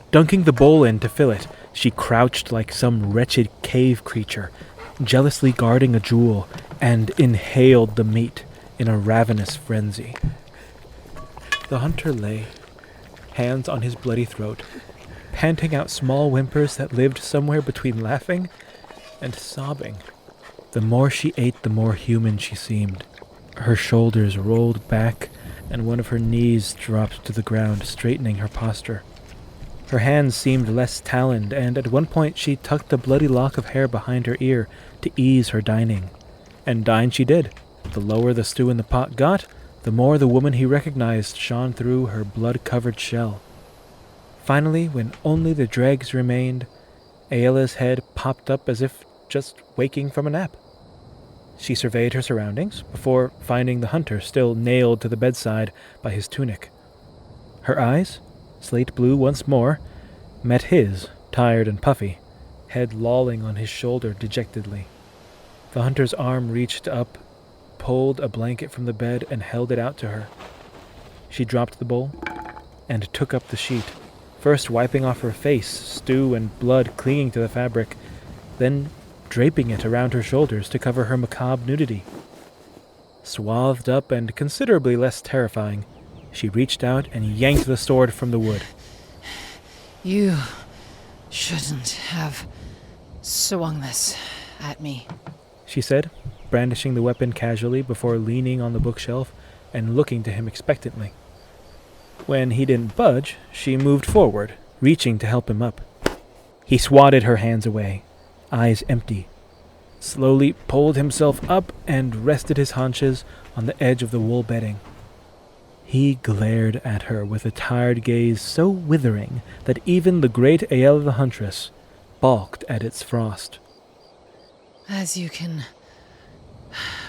Dunking the bowl in to fill it, she crouched like some wretched cave creature, jealously guarding a jewel, and inhaled the meat in a ravenous frenzy. The hunter lay, hands on his bloody throat, panting out small whimpers that lived somewhere between laughing and sobbing. The more she ate, the more human she seemed. Her shoulders rolled back, and one of her knees dropped to the ground, straightening her posture. Her hands seemed less taloned, and at one point she tucked a bloody lock of hair behind her ear to ease her dining. And dine she did. The lower the stew in the pot got, the more the woman he recognized shone through her blood-covered shell. Finally, when only the dregs remained, Aella's head popped up as if just waking from a nap. She surveyed her surroundings before finding the hunter still nailed to the bedside by his tunic. Her eyes, slate blue once more, met his, tired and puffy, head lolling on his shoulder dejectedly. The hunter's arm reached up, pulled a blanket from the bed, and held it out to her. She dropped the bowl and took up the sheet, first wiping off her face, stew and blood clinging to the fabric, then draping it around her shoulders to cover her macabre nudity. Swathed up and considerably less terrifying, she reached out and yanked the sword from the wood. You shouldn't have swung this at me, she said, brandishing the weapon casually before leaning on the bookshelf and looking to him expectantly. When he didn't budge, she moved forward, reaching to help him up. He swatted her hands away, eyes empty, slowly pulled himself up and rested his haunches on the edge of the wool bedding. He glared at her with a tired gaze so withering that even the great Aella the huntress balked at its frost. As you can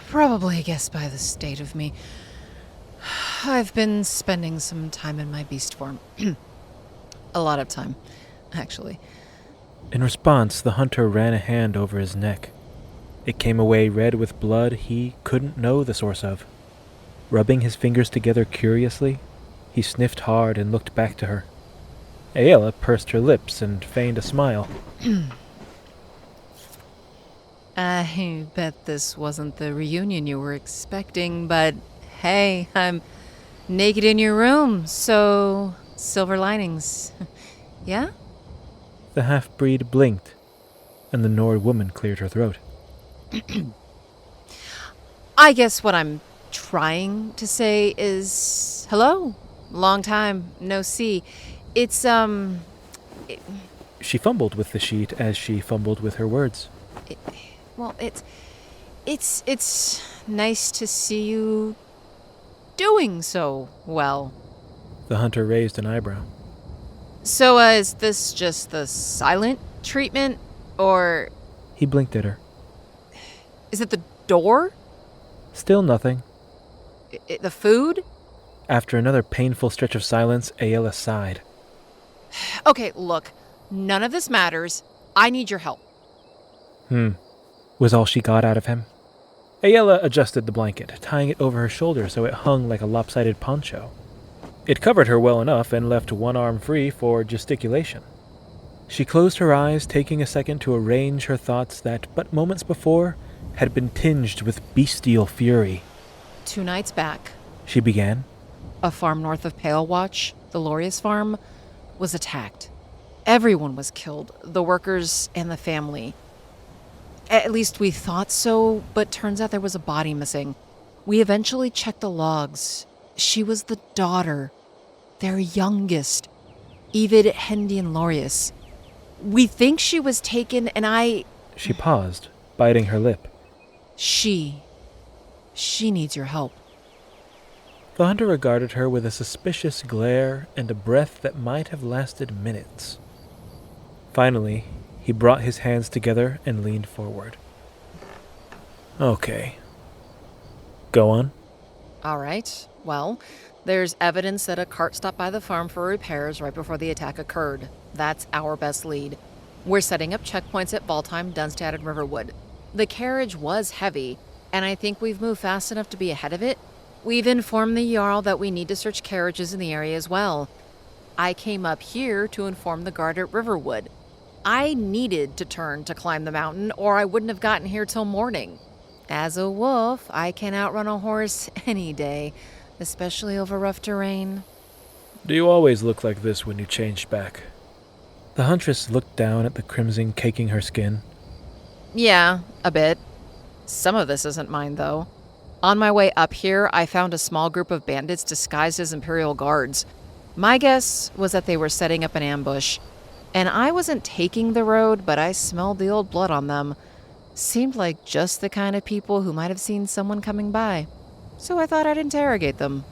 probably guess by the state of me, I've been spending some time in my beast form. A lot of time, actually. In response, the hunter ran a hand over his neck. It came away red with blood he couldn't know the source of. Rubbing his fingers together curiously, he sniffed hard and looked back to her. Aella pursed her lips and feigned a smile. I bet this wasn't the reunion you were expecting, but hey, I'm naked in your room, so silver linings. Yeah? The half-breed blinked, and the Nord woman cleared her throat. I guess what I'm trying to say is hello. Long time no see. It's She fumbled with the sheet as she fumbled with her words. It's nice to see you doing so well. The hunter raised an eyebrow. So, is this just the silent treatment, or He blinked at her. Is it the door? Still nothing. The food? After another painful stretch of silence, Aella sighed. Okay, look. None of this matters. I need your help. Was all she got out of him. Aella adjusted the blanket, tying it over her shoulder so it hung like a lopsided poncho. It covered her well enough and left one arm free for gesticulation. She closed her eyes, taking a second to arrange her thoughts that, but moments before, had been tinged with bestial fury. 2 nights back, She began. a farm north of Pale Watch, the Lorius farm, was attacked. Everyone was killed, the workers and the family. At least we thought so, but turns out there was a body missing. We eventually checked the logs. She was the daughter, their youngest, Evid Hendian Lorius. We think she was taken, and She paused, biting her lip. She needs your help. The hunter regarded her with a suspicious glare and a breath that might have lasted minutes. Finally, he brought his hands together and leaned forward. Okay. Go on. All right. Well, there's evidence that a cart stopped by the farm for repairs right before the attack occurred. That's our best lead. We're setting up checkpoints at Valtheim, Dunstad, and Riverwood. The carriage was heavy, and I think we've moved fast enough to be ahead of it. We've informed the Jarl that we need to search carriages in the area as well. I came up here to inform the guard at Riverwood. I needed to turn to climb the mountain, or I wouldn't have gotten here till morning. As a wolf, I can outrun a horse any day, especially over rough terrain. Do you always look like this when you change back? The huntress looked down at the crimson caking her skin. Yeah, a bit. Some of this isn't mine, though. On my way up here, I found a small group of bandits disguised as Imperial guards. My guess was that they were setting up an ambush. And I wasn't taking the road, but I smelled the old blood on them. Seemed like just the kind of people who might have seen someone coming by. So I thought I'd interrogate them.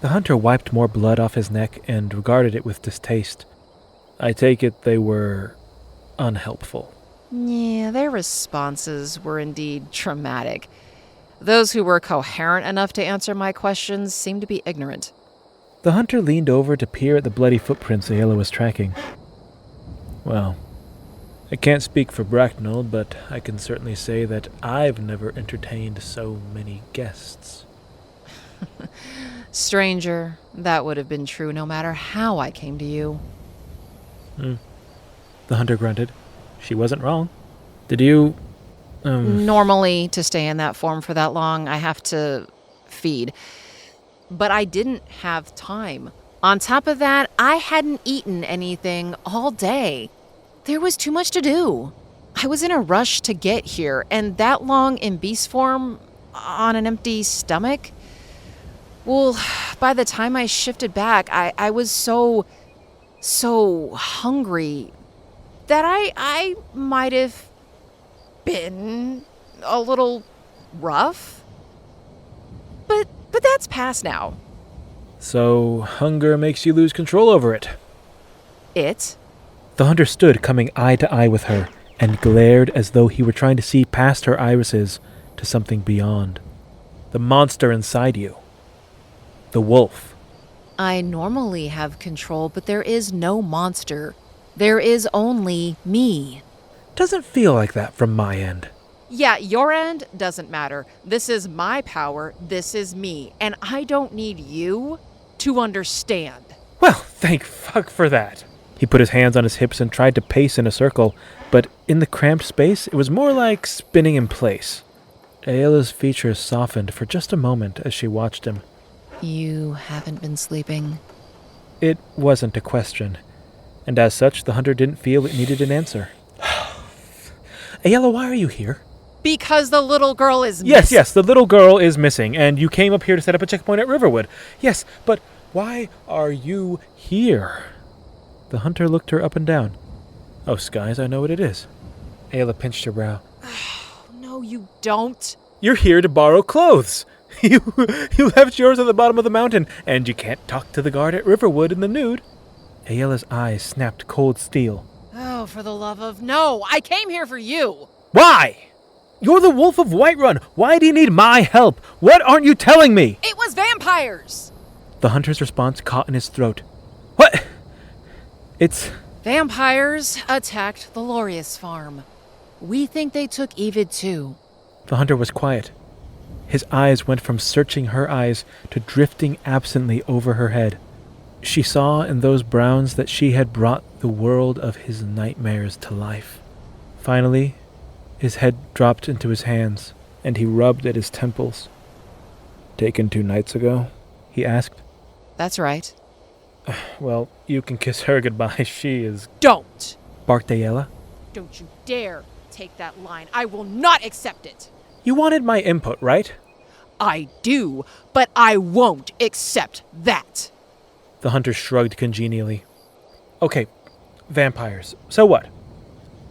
The hunter wiped more blood off his neck and regarded it with distaste. I take it they were unhelpful. Yeah, their responses were indeed traumatic. Those who were coherent enough to answer my questions seemed to be ignorant. The hunter leaned over to peer at the bloody footprints Aela was tracking. Well, I can't speak for Bracknell, but I can certainly say that I've never entertained so many guests. Stranger, that would have been true no matter how I came to you. The hunter grunted. She wasn't wrong. Did you... Normally, to stay in that form for that long, I have to feed. But I didn't have time. On top of that, I hadn't eaten anything all day. There was too much to do. I was in a rush to get here, and that long in beast form on an empty stomach? Well, by the time I shifted back, I was so hungry that I might have been a little rough. But that's past now. So, hunger makes you lose control over it. It? The hunter stood, coming eye to eye with her, and glared as though he were trying to see past her irises to something beyond. The monster inside you. The wolf. I normally have control, but there is no monster. There is only me. Doesn't feel like that from my end. Yeah, your end doesn't matter. This is my power. This is me. And I don't need you to understand. Well, thank fuck for that. He put his hands on his hips and tried to pace in a circle, but in the cramped space, it was more like spinning in place. Aela's features softened for just a moment as she watched him. You haven't been sleeping. It wasn't a question, and as such, the hunter didn't feel it needed an answer. Aella, why are you here? Because the little girl is missing. Yes, the little girl is missing, and you came up here to set up a checkpoint at Riverwood. Yes, but why are you here? The hunter looked her up and down. Oh, Skies, I know what it is. Aella pinched her brow. No, you don't. You're here to borrow clothes. You left yours at the bottom of the mountain, and you can't talk to the guard at Riverwood in the nude. Aella's eyes snapped cold steel. Oh, for the love of... No, I came here for you. Why? You're the Wolf of Whiterun. Why do you need my help? What aren't you telling me? It was vampires! The hunter's response caught in his throat. What? It's... Vampires attacked the Lorius farm. We think they took Evid too. The hunter was quiet. His eyes went from searching her eyes to drifting absently over her head. She saw in those browns that she had brought the world of his nightmares to life. Finally, his head dropped into his hands, and he rubbed at his temples. Taken 2 nights ago? He asked. That's right. Well, you can kiss her goodbye. She is... Don't! barked Aella. Don't you dare take that line. I will not accept it. You wanted my input, right? I do, but I won't accept that. The hunter shrugged congenially. Okay, vampires. So what?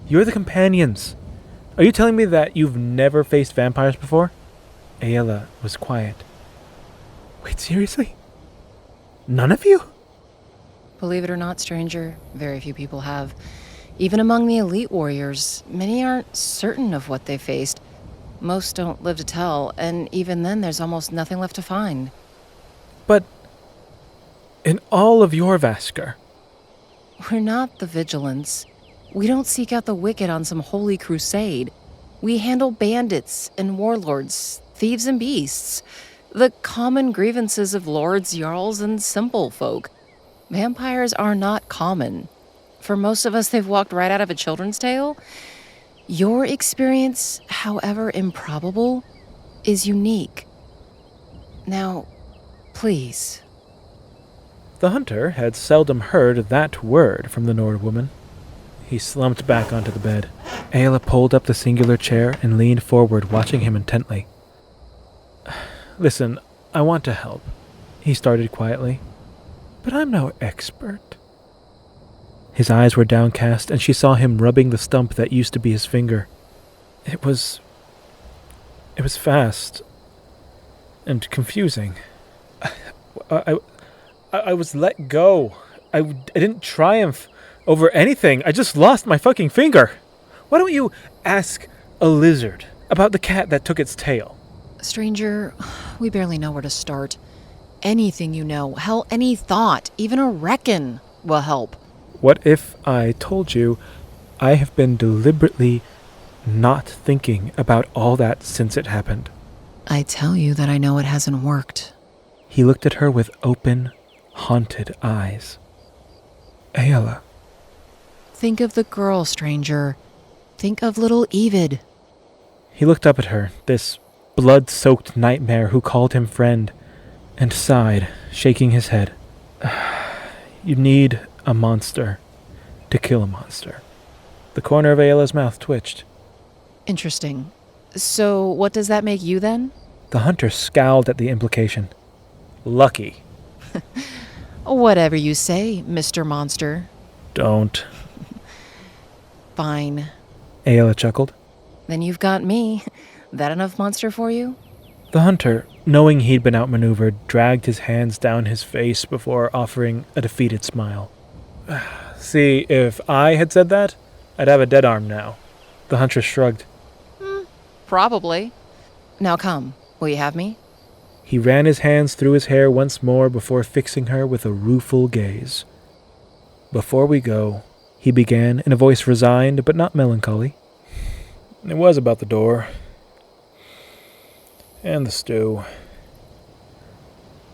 You're the companions. Are you telling me that you've never faced vampires before? Aella was quiet. Wait, seriously? None of you? Believe it or not, stranger, very few people have. Even among the elite warriors, many aren't certain of what they faced. Most don't live to tell, and even then there's almost nothing left to find. But in all of your Vaskar... We're not the Vigilance. We don't seek out the wicked on some holy crusade. We handle bandits and warlords, thieves and beasts, the common grievances of lords, jarls, and simple folk. Vampires are not common. For most of us, they've walked right out of a children's tale. Your experience, however improbable, is unique. Now, please. The hunter had seldom heard that word from the Nord woman. He slumped back onto the bed. Aella pulled up the singular chair and leaned forward, watching him intently. Listen, I want to help, he started quietly. But I'm no expert. His eyes were downcast, and she saw him rubbing the stump that used to be his finger. It was fast and confusing. I was let go. I didn't triumph over anything. I just lost my fucking finger. Why don't you ask a lizard about the cat that took its tail? Stranger, we barely know where to start. Anything you know, hell, any thought, even a reckon, will help. What if I told you I have been deliberately not thinking about all that since it happened? I tell you that I know it hasn't worked. He looked at her with open, haunted eyes. Aella. Think of the girl, stranger. Think of little Evid. He looked up at her, this blood-soaked nightmare who called him friend, and sighed, shaking his head. You need a monster to kill a monster. The corner of Aella's mouth twitched. Interesting. So what does that make you then? The hunter scowled at the implication. Lucky. Whatever you say, Mr. Monster. Don't. Fine. Aella chuckled. Then you've got me. That enough monster for you? The hunter, knowing he'd been outmaneuvered, dragged his hands down his face before offering a defeated smile. See, if I had said that, I'd have a dead arm now. The huntress shrugged. Probably. Now come, will you have me? He ran his hands through his hair once more before fixing her with a rueful gaze. Before we go, he began in a voice resigned but not melancholy. It was about the door. And the stew.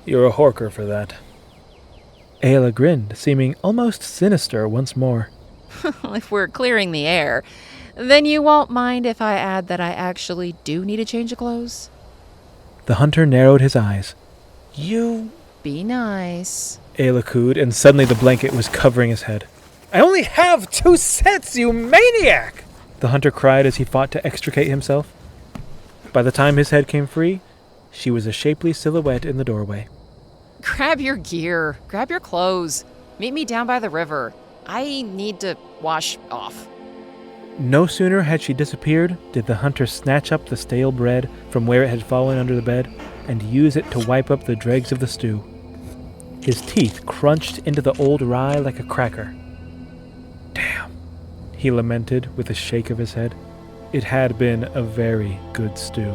You're a horker for that. Aella grinned, seeming almost sinister once more. If we're clearing the air, then you won't mind if I add that I actually do need a change of clothes? The hunter narrowed his eyes. You... Be nice. Aella cooed, and suddenly the blanket was covering his head. I only have 2 sets, you maniac! The hunter cried as he fought to extricate himself. By the time his head came free, she was a shapely silhouette in the doorway. Grab your gear. Grab your clothes. Meet me down by the river. I need to wash off. No sooner had she disappeared did the hunter snatch up the stale bread from where it had fallen under the bed and use it to wipe up the dregs of the stew. His teeth crunched into the old rye like a cracker. Damn, he lamented with a shake of his head. It had been a very good stew.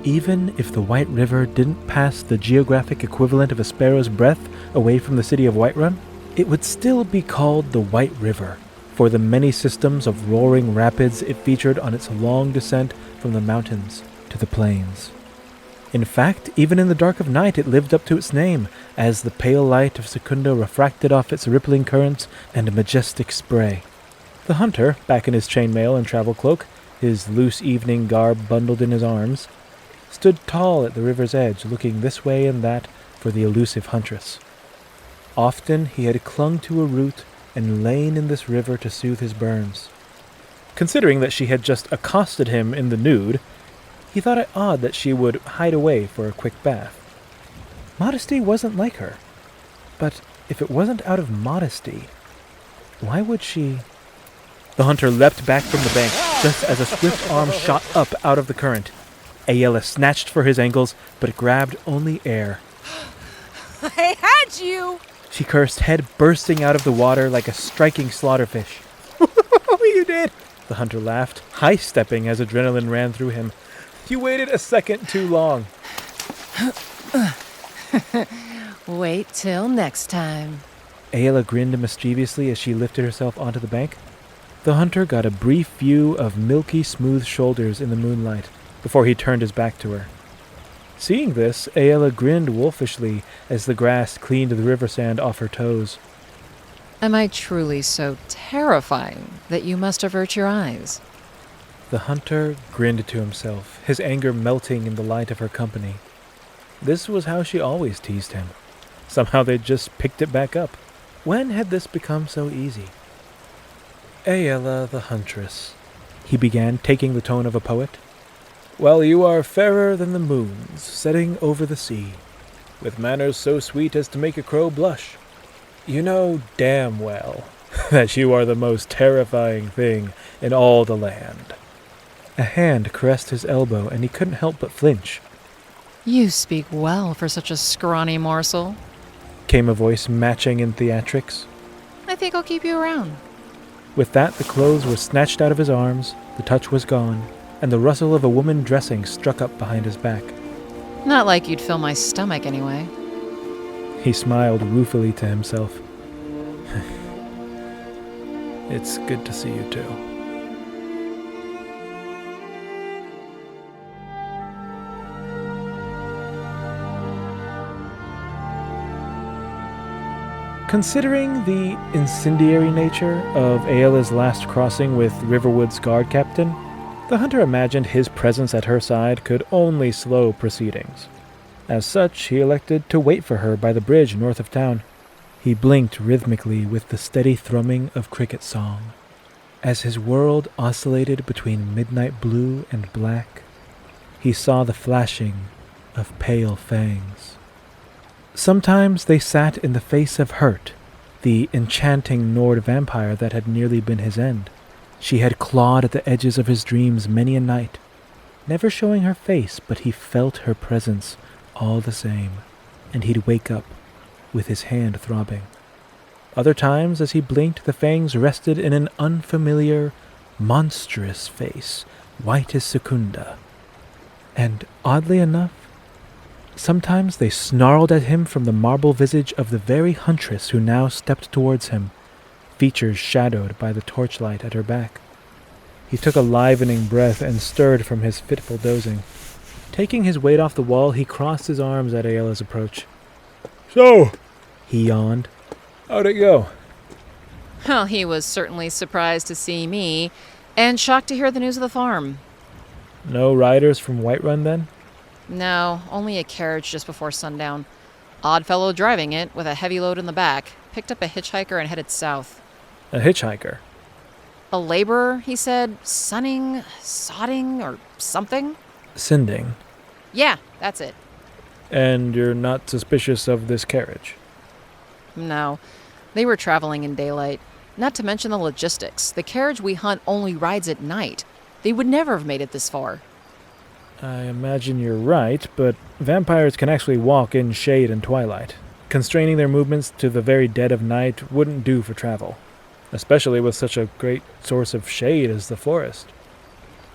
Even if the White River didn't pass the geographic equivalent of a sparrow's breath away from the city of Whiterun, it would still be called the White River, for the many systems of roaring rapids it featured on its long descent from the mountains to the plains. In fact, even in the dark of night it lived up to its name, as the pale light of Secunda refracted off its rippling currents and majestic spray. The hunter, back in his chainmail and travel cloak, his loose evening garb bundled in his arms, stood tall at the river's edge, looking this way and that for the elusive huntress. Often he had clung to a root and lain in this river to soothe his burns. Considering that she had just accosted him in the nude, he thought it odd that she would hide away for a quick bath. Modesty wasn't like her. But if it wasn't out of modesty, why would she... The hunter leapt back from the bank just as a swift arm shot up out of the current. Aella snatched for his ankles, but grabbed only air. I had you! She cursed, head bursting out of the water like a striking slaughterfish. You did! The hunter laughed, high-stepping as adrenaline ran through him. You waited a second too long. Wait till next time. Aella grinned mischievously as she lifted herself onto the bank. The hunter got a brief view of milky smooth shoulders in the moonlight before he turned his back to her. Seeing this, Aella grinned wolfishly as the grass cleaned the river sand off her toes. Am I truly so terrifying that you must avert your eyes? The hunter grinned to himself, his anger melting in the light of her company. This was how she always teased him. Somehow they'd just picked it back up. When had this become so easy? Aella the huntress, he began, taking the tone of a poet. Well, you are fairer than the moons, setting over the sea, with manners so sweet as to make a crow blush. You know damn well that you are the most terrifying thing in all the land. A hand caressed his elbow, and he couldn't help but flinch. You speak well for such a scrawny morsel, Came a voice matching in theatrics. I think I'll keep you around. With that, the clothes were snatched out of his arms, the touch was gone, and the rustle of a woman dressing struck up behind his back. Not like you'd fill my stomach anyway. He smiled ruefully to himself. It's good to see you too. Considering the incendiary nature of Aela's last crossing with Riverwood's guard captain, the hunter imagined his presence at her side could only slow proceedings. As such, he elected to wait for her by the bridge north of town. He blinked rhythmically with the steady thrumming of cricket song. As his world oscillated between midnight blue and black, he saw the flashing of pale fangs. Sometimes they sat in the face of Hurt, the enchanting Nord vampire that had nearly been his end. She had clawed at the edges of his dreams many a night, never showing her face, but he felt her presence all the same, and he'd wake up with his hand throbbing. Other times, as he blinked, the fangs rested in an unfamiliar, monstrous face, white as Secunda. And oddly enough, sometimes they snarled at him from the marble visage of the very huntress who now stepped towards him, features shadowed by the torchlight at her back. He took a livening breath and stirred from his fitful dozing. Taking his weight off the wall, he crossed his arms at Aela's approach. So, he yawned. How'd it go? Well, he was certainly surprised to see me, and shocked to hear the news of the farm. No riders from Whiterun, then? No, only a carriage just before sundown. Odd fellow driving it, with a heavy load in the back, picked up a hitchhiker and headed south. A hitchhiker? A laborer, he said, sodding, or something? Sending. Yeah, that's it. And you're not suspicious of this carriage? No, they were traveling in daylight. Not to mention the logistics. The carriage we hunt only rides at night. They would never have made it this far. I imagine you're right, but vampires can actually walk in shade and twilight. Constraining their movements to the very dead of night wouldn't do for travel, especially with such a great source of shade as the forest.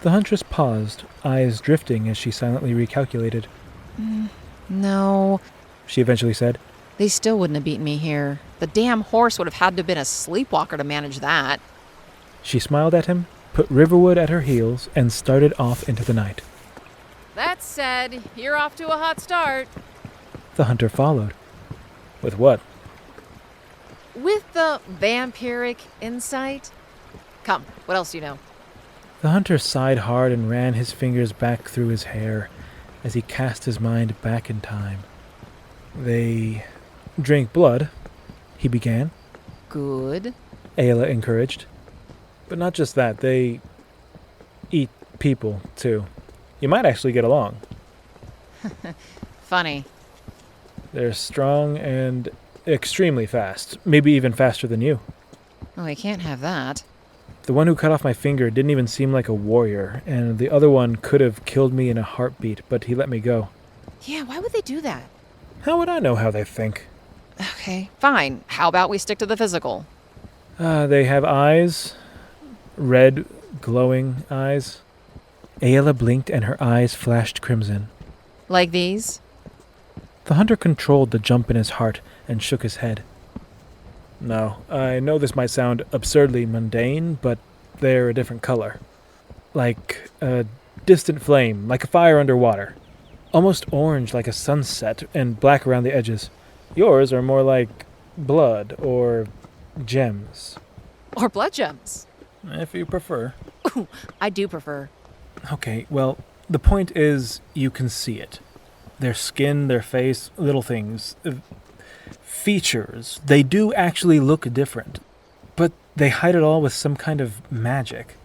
The huntress paused, eyes drifting as she silently recalculated. No, She eventually said. they still wouldn't have beaten me here. The damn horse would have had to have been a sleepwalker to manage that. She smiled at him, put Riverwood at her heels, and started off into the night. That said, you're off to a hot start. The hunter followed. With what? With the vampiric insight? Come, what else do you know? The hunter sighed hard and ran his fingers back through his hair as he cast his mind back in time. They drink blood, he began. Good. Aella encouraged. But not just that, they eat people, too. You might actually get along. Funny. They're strong and extremely fast, maybe even faster than you. Oh, I can't have that. The one who cut off my finger didn't even seem like a warrior, and the other one could have killed me in a heartbeat, but he let me go. Yeah, why would they do that? How would I know how they think? Okay, fine. How about we stick to the physical? They have eyes. Red, glowing eyes. Aella blinked and her eyes flashed crimson. Like these? The hunter controlled the jump in his heart and shook his head. No, I know this might sound absurdly mundane, but they're a different color. Like a distant flame, like a fire underwater. Almost orange like a sunset and black around the edges. Yours are more like blood or gems. Or blood gems? If you prefer. Ooh, I do prefer. Okay, well, the point is you can see it. Their skin, their face, little things. Features. They do actually look different. But they hide it all with some kind of magic.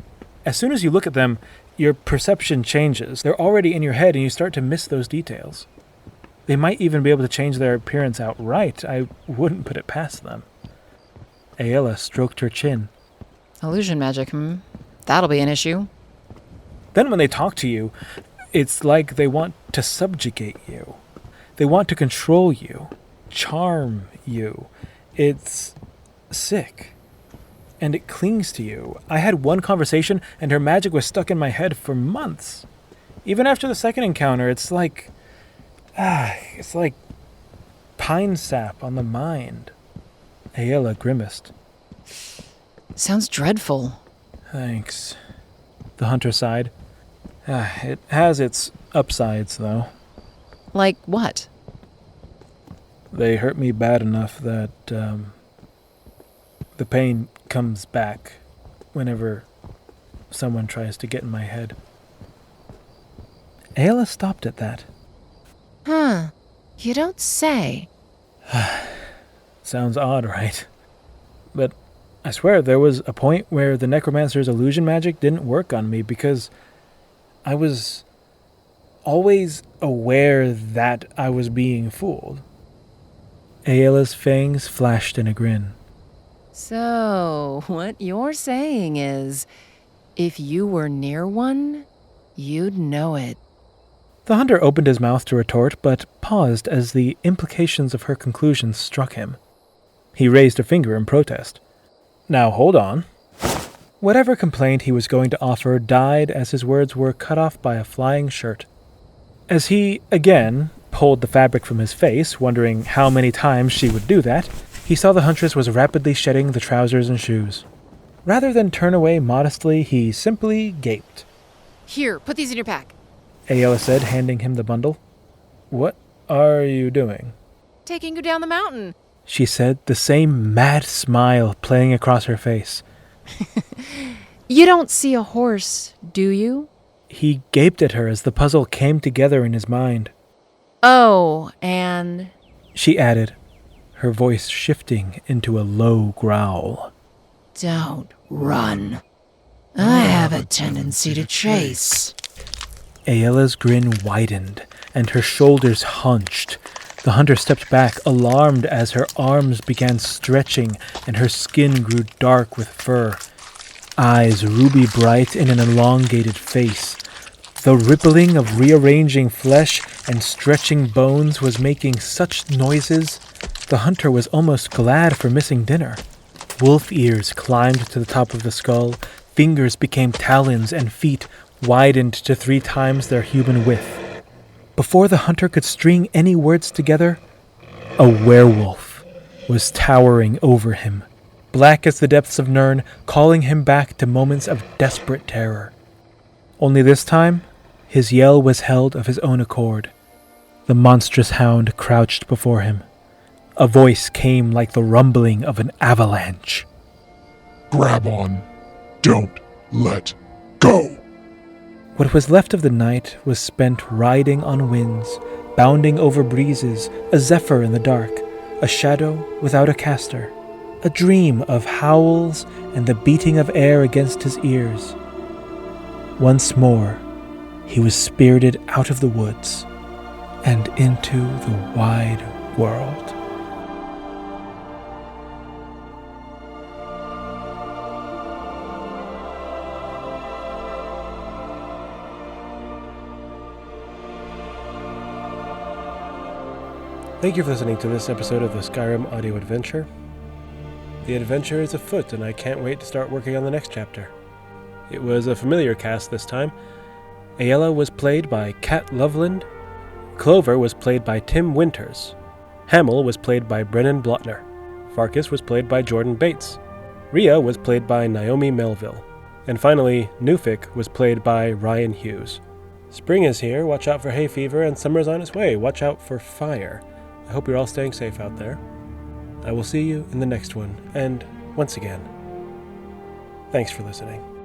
As soon as you look at them, your perception changes. They're already in your head and you start to miss those details. They might even be able to change their appearance outright. I wouldn't put it past them. Aella stroked her chin. Illusion magic, That'll be an issue. Then when they talk to you, it's like they want to subjugate you. They want to control you, charm you. It's sick. And it clings to you. I had one conversation and her magic was stuck in my head for months. Even after the second encounter, it's like pine sap on the mind. Aella grimaced. Sounds dreadful. Thanks. The hunter sighed. It has its upsides, though. Like what? They hurt me bad enough that the pain comes back whenever someone tries to get in my head. Aella stopped at that. Huh. You don't say. Sounds odd, right? But I swear there was a point where the necromancer's illusion magic didn't work on me because I was always aware that I was being fooled. Aella's fangs flashed in a grin. So, what you're saying is, if you were near one, you'd know it. The hunter opened his mouth to retort, but paused as the implications of her conclusion struck him. He raised a finger in protest. Now hold on. Whatever complaint he was going to offer died as his words were cut off by a flying shirt. As he, again, pulled the fabric from his face, wondering how many times she would do that, he saw the huntress was rapidly shedding the trousers and shoes. Rather than turn away modestly, he simply gaped. Here, put these in your pack. Aella said, handing him the bundle. What are you doing? Taking you down the mountain. She said, the same mad smile playing across her face. You don't see a horse, do you? He gaped at her as the puzzle came together in his mind. Oh, and... She added, her voice shifting into a low growl. Don't run. I have a tendency to chase. Aella's grin widened, and her shoulders hunched. The hunter stepped back, alarmed as her arms began stretching and her skin grew dark with fur. Eyes ruby bright in an elongated face. The rippling of rearranging flesh and stretching bones was making such noises, the hunter was almost glad for missing dinner. Wolf ears climbed to the top of the skull, fingers became talons, and feet widened to 3 times their human width. Before the hunter could string any words together, a werewolf was towering over him, black as the depths of Nirn, calling him back to moments of desperate terror. Only this time, his yell was held of his own accord. The monstrous hound crouched before him. A voice came like the rumbling of an avalanche. Grab on. Don't let go. What was left of the night was spent riding on winds, bounding over breezes, a zephyr in the dark, a shadow without a caster, a dream of howls and the beating of air against his ears. Once more, he was spirited out of the woods and into the wide world. Thank you for listening to this episode of the Skyrim audio adventure. The adventure is afoot, and I can't wait to start working on the next chapter. It was a familiar cast this time. Aella was played by Kat Loveland. Clover was played by Tim Winters. Hamel was played by Brennan Blotner. Farkus was played by Jorden Bates. Rhea was played by Naomi Melville. And finally, Nufic was played by Ryan Hughes. Spring is here, watch out for hay fever, and summer's on its way, watch out for fire. I hope you're all staying safe out there. I will see you in the next one, and once again, thanks for listening.